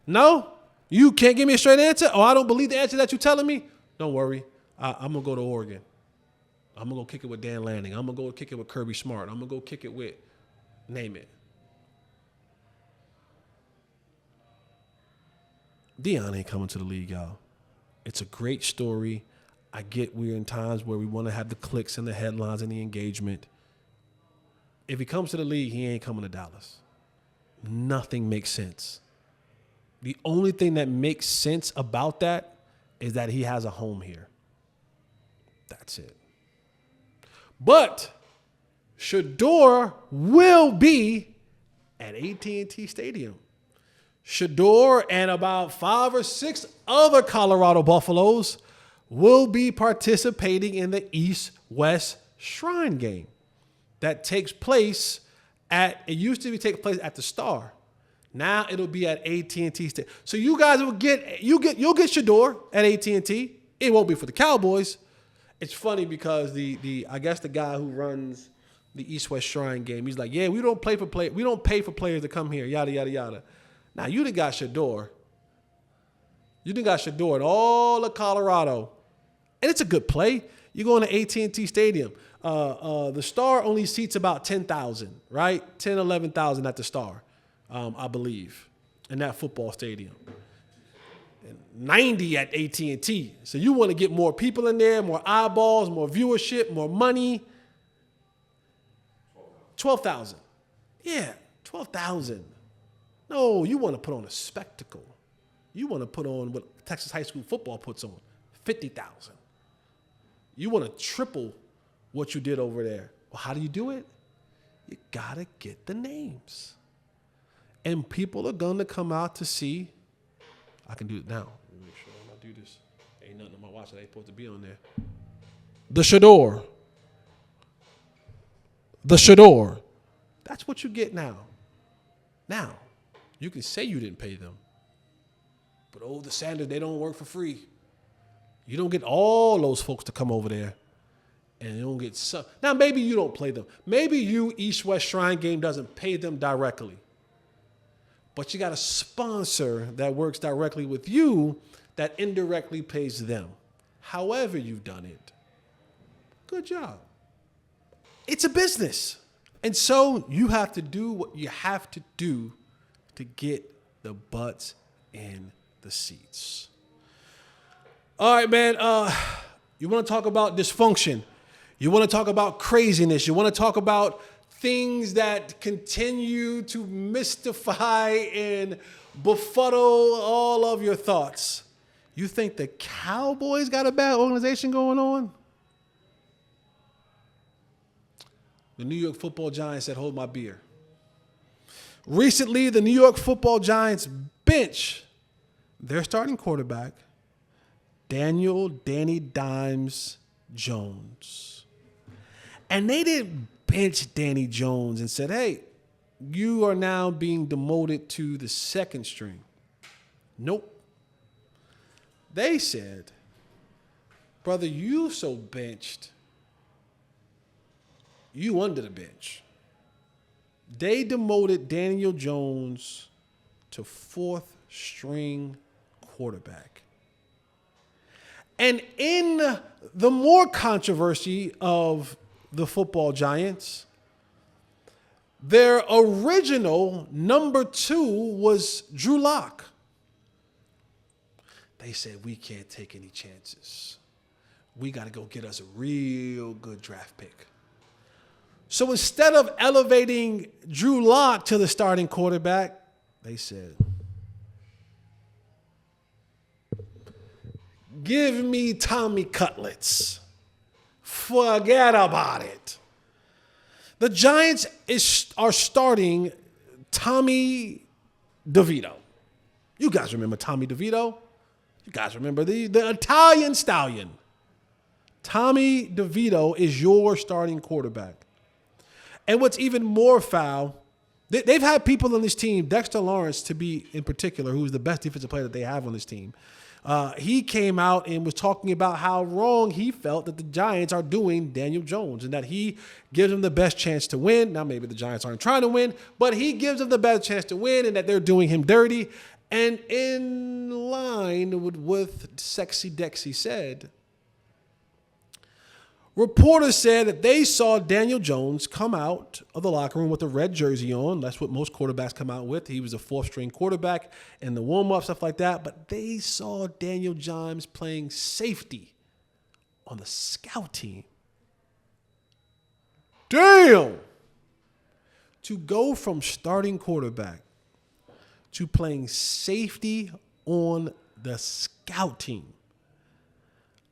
No? You can't give me a straight answer? Or I don't believe the answer that you're telling me? Don't worry. I'm going to go to Oregon. I'm going to go kick it with Dan Lanning. I'm going to go kick it with Kirby Smart. I'm going to go kick it with, name it. Deion ain't coming to the league, y'all. It's a great story. I get we're in times where we want to have the clicks and the headlines and the engagement. If he comes to the league, he ain't coming to Dallas. Nothing makes sense. The only thing that makes sense about that is that he has a home here. That's it. But Shedeur will be at AT&T Stadium. Shedeur and about 5 or 6 other Colorado Buffaloes will be participating in the East-West Shrine game that takes place it used to take place at the Star. Now it'll be at AT&T Stadium. So you guys you'll get Shedeur at AT&T. It won't be for the Cowboys. It's funny because I guess the guy who runs the East-West Shrine game, he's like, yeah, we don't pay for players to come here, yada yada yada. Now you done got Shedeur. You done got Shedeur in all of Colorado, and it's a good play. You're going to AT&T Stadium. The Star only seats about 10,000, right? 10, 11,000 at the Star, I believe, in that football stadium. 90 at AT&T. So you want to get more people in there, more eyeballs, more viewership, more money. 12,000. Yeah, 12,000. No, you want to put on a spectacle. You want to put on what Texas high school football puts on, 50,000. You want to triple what you did over there. Well, how do you do it? You got to get the names. And people are going to come out to see. I can do it now. Let me make sure I'm not do this. Ain't nothing on my watch that ain't supposed to be on there. The Shedeur. The Shedeur. That's what you get now. Now, you can say you didn't pay them. But the Sanders, they don't work for free. You don't get all those folks to come over there. And you don't get some. Now, maybe you don't play them. Maybe East-West Shrine game doesn't pay them directly. But you got a sponsor that works directly with you that indirectly pays them. However you've done it, good job. It's a business. And so you have to do what you have to do to get the butts in the seats. All right, man. You want to talk about dysfunction. You want to talk about craziness. You want to talk about things that continue to mystify and befuddle all of your thoughts. You think the Cowboys got a bad organization going on? The New York Football Giants said, hold my beer. Recently, the New York Football Giants bench their starting quarterback, Danny Dimes Jones. And they didn't bench Danny Jones and said, hey, you are now being demoted to the second string. Nope. They said, brother, you so benched, you under the bench. They demoted Daniel Jones to fourth string quarterback. And in the more controversy of the football giants, their original number 2 was Drew Lock. They said, we can't take any chances. We got to go get us a real good draft pick. So instead of elevating Drew Lock to the starting quarterback, they said, give me Tommy Cutlets. Forget about it. The Giants are starting Tommy DeVito. You guys remember Tommy DeVito? You guys remember the Italian stallion. Tommy DeVito is your starting quarterback. And what's even more foul, they've had people on this team, Dexter Lawrence to be in particular, who's the best defensive player that they have on this team. He came out and was talking about how wrong he felt that the Giants are doing Daniel Jones and that he gives them the best chance to win. Now, maybe the Giants aren't trying to win, but he gives them the best chance to win and that they're doing him dirty. And in line with what Sexy Dexy said, reporters said that they saw Daniel Jones come out of the locker room with a red jersey on. That's what most quarterbacks come out with. He was a 4th-string quarterback in the warm-up, stuff like that. But they saw Daniel Jones playing safety on the scout team. Damn! To go from starting quarterback to playing safety on the scout team.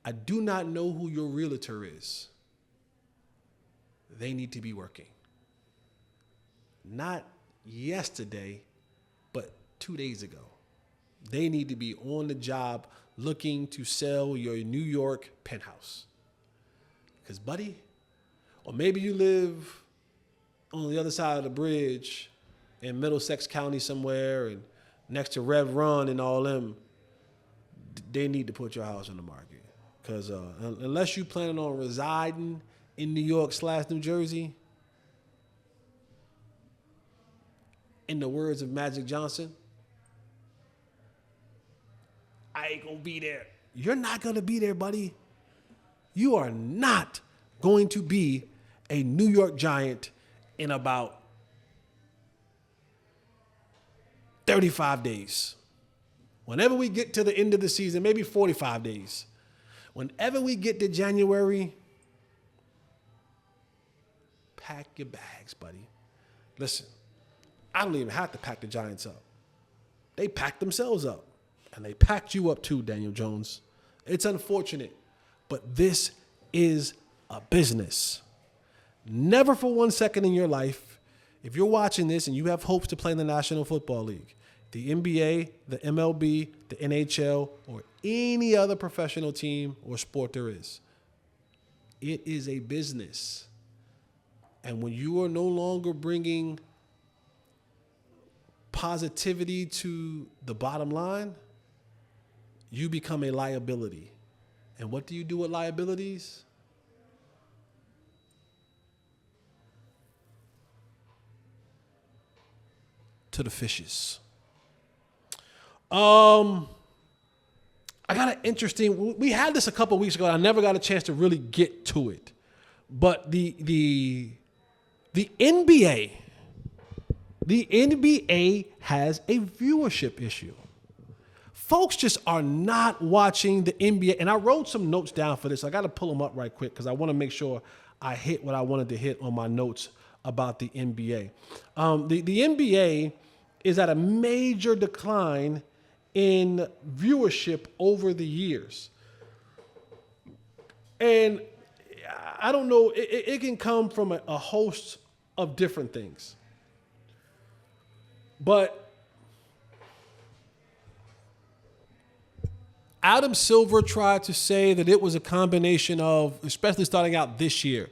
I do not know who your realtor is. They need to be working. Not yesterday, but 2 days ago. They need to be on the job looking to sell your New York penthouse. Because, buddy, or maybe you live on the other side of the bridge in Middlesex County somewhere and next to Rev Run and all them, they need to put your house on the market. Because unless you planning on residing in New York/New Jersey, in the words of Magic Johnson, I ain't going to be there. You're not going to be there, buddy. You are not going to be a New York Giant in about 35 days. Whenever we get to the end of the season, maybe 45 days. Whenever we get to January, pack your bags, buddy. Listen, I don't even have to pack the Giants up. They packed themselves up. And they packed you up too, Daniel Jones. It's unfortunate, but this is a business. Never for 1 second in your life, if you're watching this and you have hopes to play in the National Football League, the NBA, the MLB, the NHL, or any other professional team or sport there is, it is a business. And when you are no longer bringing positivity to the bottom line, you become a liability. And what do you do with liabilities? To the fishes. I got an interesting, we had this a couple weeks ago, and I never got a chance to really get to it. But the NBA has a viewership issue. Folks just are not watching the NBA. And I wrote some notes down for this. I got to pull them up right quick because I want to make sure I hit what I wanted to hit on my notes about the NBA. The NBA is at a major decline in viewership over the years. And I don't know, it can come from a host of different things. But Adam Silver tried to say that it was a combination of, especially starting out this year,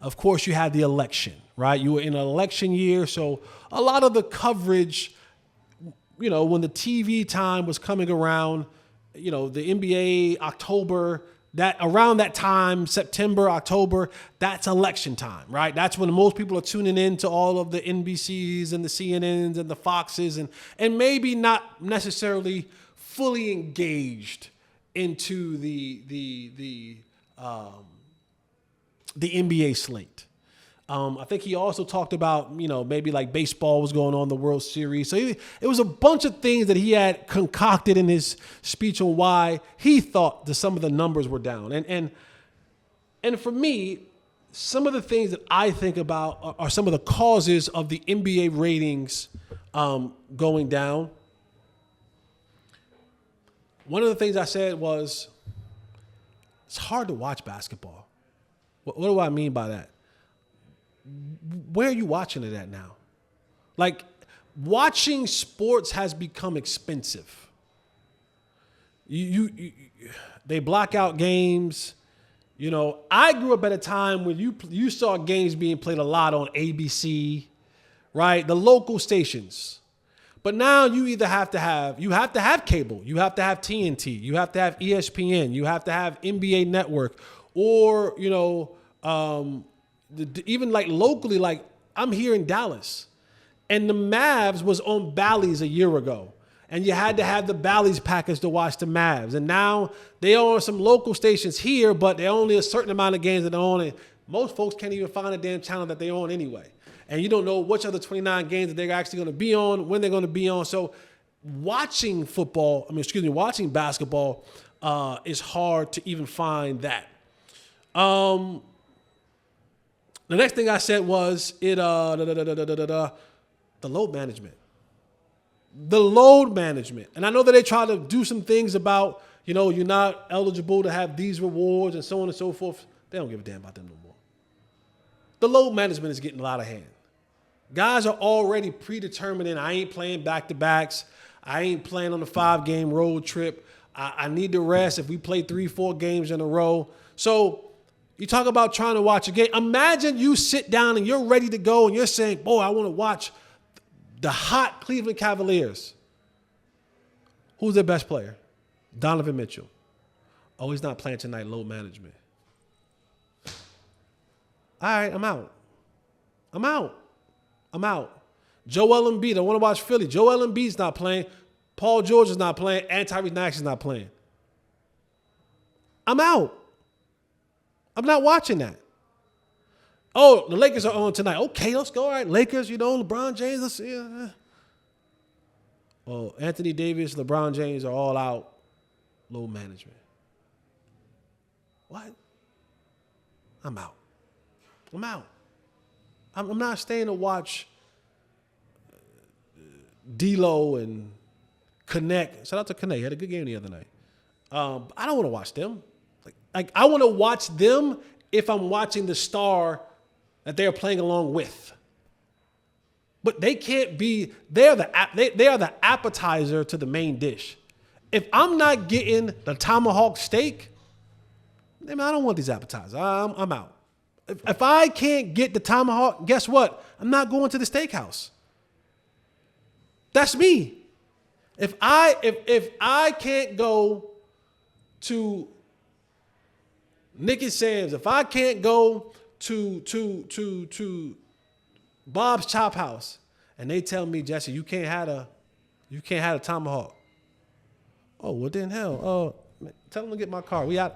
of course you had the election, right? You were in an election year, so a lot of the coverage, you know, when the TV time was coming around, you know, the NBA, October, that around that time, September, October, that's election time, right? That's when most people are tuning in to all of the NBCs and the CNNs and the Foxes and maybe not necessarily fully engaged into the NBA slate. I think he also talked about, maybe like baseball was going on, the World Series. So it was a bunch of things that he had concocted in his speech on why he thought that some of the numbers were down. And for me, some of the things that I think about are some of the causes of the NBA ratings going down. One of the things I said was, it's hard to watch basketball. What do I mean by that? Where are you watching it at now? Like, watching sports has become expensive. They block out games. I grew up at a time when you saw games being played a lot on ABC, right? The local stations. But now you either have to have cable, you have to have TNT, you have to have ESPN, you have to have NBA Network, or even like locally, like I'm here in Dallas, and the Mavs was on Bally's a year ago, and you had to have the Bally's package to watch the Mavs, and now they are on some local stations here, but they're only a certain amount of games that they're on, and most folks can't even find a damn channel that they're on anyway. And you don't know which of the 29 games that they're actually going to be on, when they're going to be on. So watching basketball is hard to even find that. The next thing I said was the load management. The load management. And I know that they try to do some things about, you're not eligible to have these rewards and so on and so forth. They don't give a damn about them no more. The load management is getting out of hand. Guys are already predetermining, I ain't playing back-to-backs. I ain't playing on a 5-game road trip. I need to rest if we play 3-4 games in a row. So you talk about trying to watch a game. Imagine you sit down and you're ready to go and you're saying, boy, I want to watch the hot Cleveland Cavaliers. Who's their best player? Donovan Mitchell. Oh, he's not playing tonight, load management. All right, I'm out. Joel Embiid, I want to watch Philly. Joel Embiid's not playing. Paul George is not playing. And Tyrese Maxey's not playing. I'm out. I'm not watching that. Oh, the Lakers are on tonight. Okay, let's go. All right, Lakers, LeBron James. Let's see. Oh, Anthony Davis, LeBron James are all out. Load management. What? I'm out. I'm not staying to watch D-Lo and Connect. Shout out to Connect. He had a good game the other night. I don't want to watch them. Like I want to watch them if I'm watching the star that they're playing along with. But they can't be. They are the appetizer to the main dish. If I'm not getting the tomahawk steak, then I don't want these appetizers. I'm out. If I can't get the tomahawk, guess what? I'm not going to the steakhouse. That's me. If I can't go to Nick and Sam's, if I can't go to Bob's Chop House, and they tell me, Jesse, you can't have a tomahawk. Oh, well then hell, tell them to get my car. We out.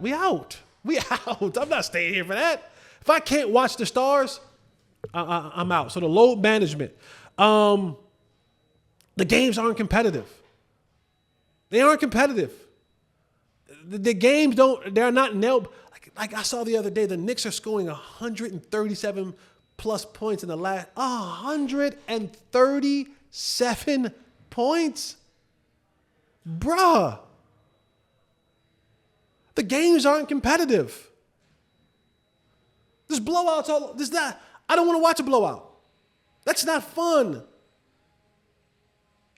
I'm not staying here for that. If I can't watch the stars, I'm out. So the load management. The games aren't competitive. They aren't competitive. The games they're not nailed. Like I saw the other day, the Knicks are scoring 137 plus points in the last 137 points. Bruh. The games aren't competitive. There's blowouts all. There's not. I don't want to watch a blowout. That's not fun.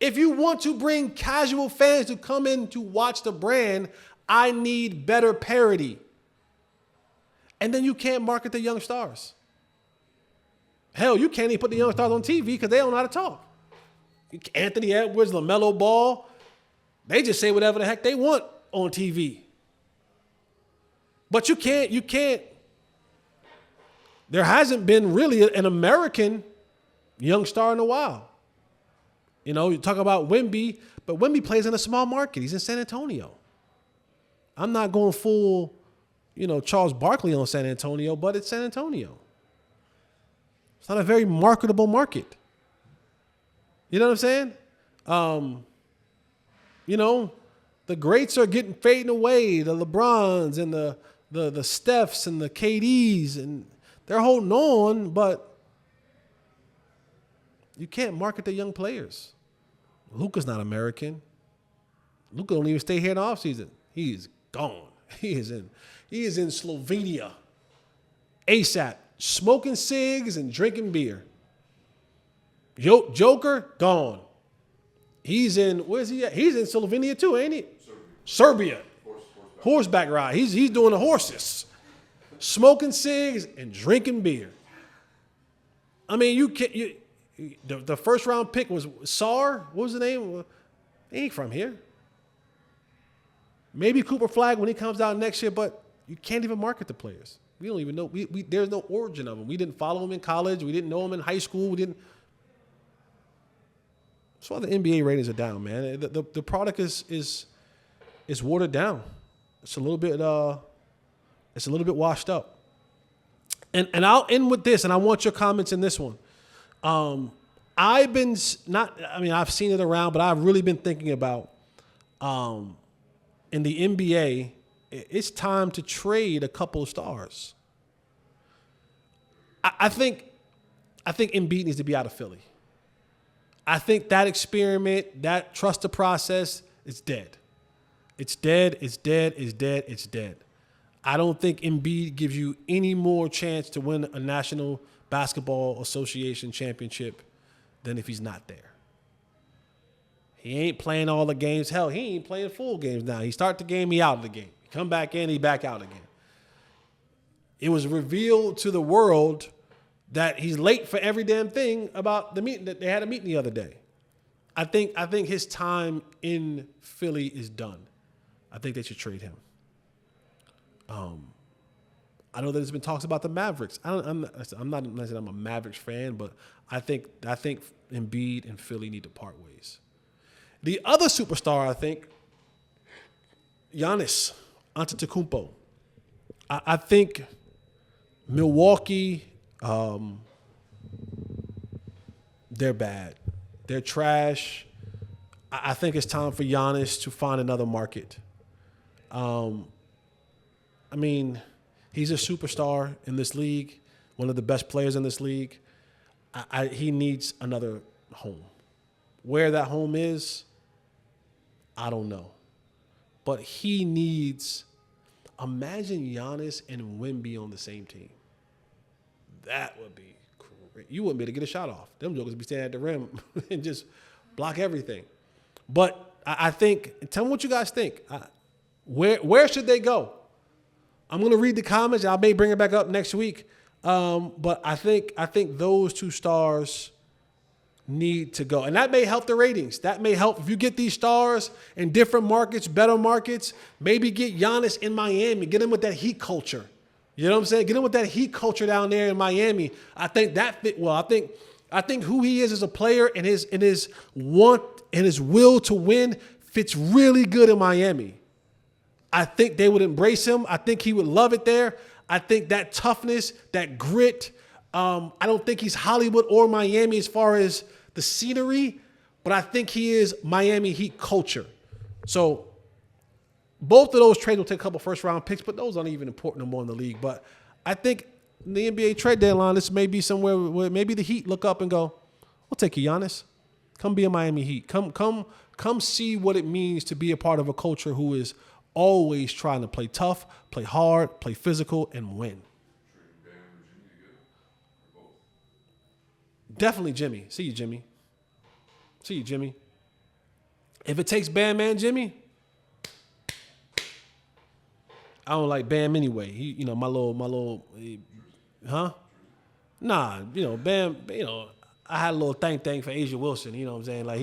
If you want to bring casual fans to come in to watch the brand, I need better parity. And then you can't market the young stars. Hell, you can't even put the young stars on TV because they don't know how to talk. Anthony Edwards, LaMelo Ball, they just say whatever the heck they want on TV. But you can't. There hasn't been really an American young star in a while. You talk about Wemby, but Wemby plays in a small market. He's in San Antonio. I'm not going full, Charles Barkley on San Antonio, but it's San Antonio. It's not a very marketable market. You know what I'm saying? The greats are fading away. The LeBrons and the Stephs and the KDs, and they're holding on, but you can't market the young players. Luka's not American. Luka don't even stay here in the offseason. He is gone. He is in Slovenia ASAP, smoking cigs and drinking beer. Joker, gone. He's in, where's he at? He's in Slovenia too, ain't he? Serbia. Horseback ride. He's doing the horses. Smoking cigs and drinking beer. I mean, the first round pick was Sar. What was the name? He ain't from here. Maybe Cooper Flagg when he comes out next year, but you can't even market the players. We don't even know. There's no origin of them. We didn't follow them in college. We didn't know them in high school. That's why the NBA ratings are down, man. The product is watered down. It's a little bit washed up. And I'll end with this, and I want your comments in this one. I've seen it around, but I've really been thinking about in the NBA, it's time to trade a couple of stars. I think Embiid needs to be out of Philly. I think that experiment, that trust the process, is dead. It's dead. It's dead. It's dead. It's dead. I don't think Embiid gives you any more chance to win a National Basketball Association championship than if he's not there. He ain't playing all the games. Hell, he ain't playing full games now. He start the game, he out of the game. He come back in, he back out again. It was revealed to the world that he's late for every damn thing about the meeting, that they had a meeting the other day. I think his time in Philly is done. I think they should trade him. I know there's been talks about the Mavericks. I'm not saying I'm a Mavericks fan, but I think Embiid and Philly need to part ways. The other superstar, I think, Giannis Antetokounmpo. I think Milwaukee, they're bad. They're trash. I think it's time for Giannis to find another market. He's a superstar in this league, one of the best players in this league. He needs another home. Where that home is, I don't know. But he needs, imagine Giannis and Wemby on the same team. That would be great. You wouldn't be able to get a shot off. Them jokers would be standing at the rim and just block everything. But I think, tell me what you guys think. Where should they go? I'm going to read the comments. I may bring it back up next week. But I think those two stars need to go. And that may help the ratings. That may help if you get these stars in different markets, better markets. Maybe get Giannis in Miami. Get him with that Heat culture. You know what I'm saying? Get him with that Heat culture down there in Miami. I think that fit well. I think who he is as a player and his want and his will to win fits really good in Miami. I think they would embrace him. I think he would love it there. I think that toughness, that grit. I don't think he's Hollywood or Miami as far as the scenery, but I think he is Miami Heat culture. So both of those trades will take a couple first-round picks, but those aren't even important no more in the league. But I think in the NBA trade deadline, this may be somewhere where maybe the Heat look up and go, we'll take you, Giannis. Come be a Miami Heat. Come see what it means to be a part of a culture who is always trying to play tough, play hard, play physical, and win. Definitely Jimmy. See you, Jimmy. See you, Jimmy. If it takes Bam and Jimmy, I don't like Bam anyway. He, my little, huh? Nah, Bam, I had a little thing for Asia Wilson. You know what I'm saying? Like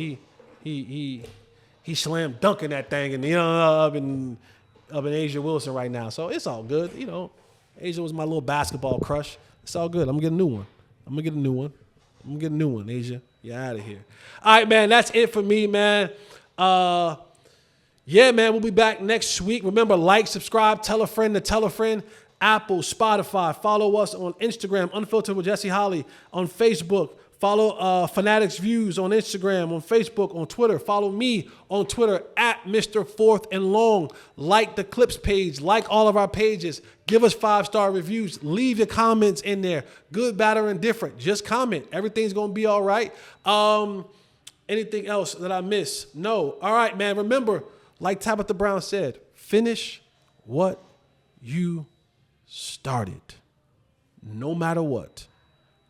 he slam dunking that thing, and up in Asia Wilson right now. So it's all good. Asia was my little basketball crush. It's all good. I'm gonna get a new one. Asia. You're out of here. All right, man. That's it for me, man. Yeah, man, we'll be back next week. Remember, like, subscribe, tell a friend to tell a friend. Apple, Spotify. Follow us on Instagram, Unfiltered with Jesse Holley. On Facebook, follow Fanatics Views on Instagram, on Facebook, on Twitter. Follow me on Twitter at Mr. Fourth and Long. Like the Clips page. Like all of our pages. Give us 5-star reviews. Leave your comments in there. Good, bad, or indifferent. Just comment. Everything's going to be all right. Anything else that I miss? No. All right, man. Remember, like Tabitha Brown said, finish what you started. No matter what.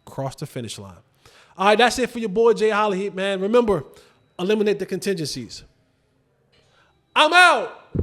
Cross the finish line. All right, that's it for your boy, Jay Holley, man. Remember, eliminate the contingencies. I'm out.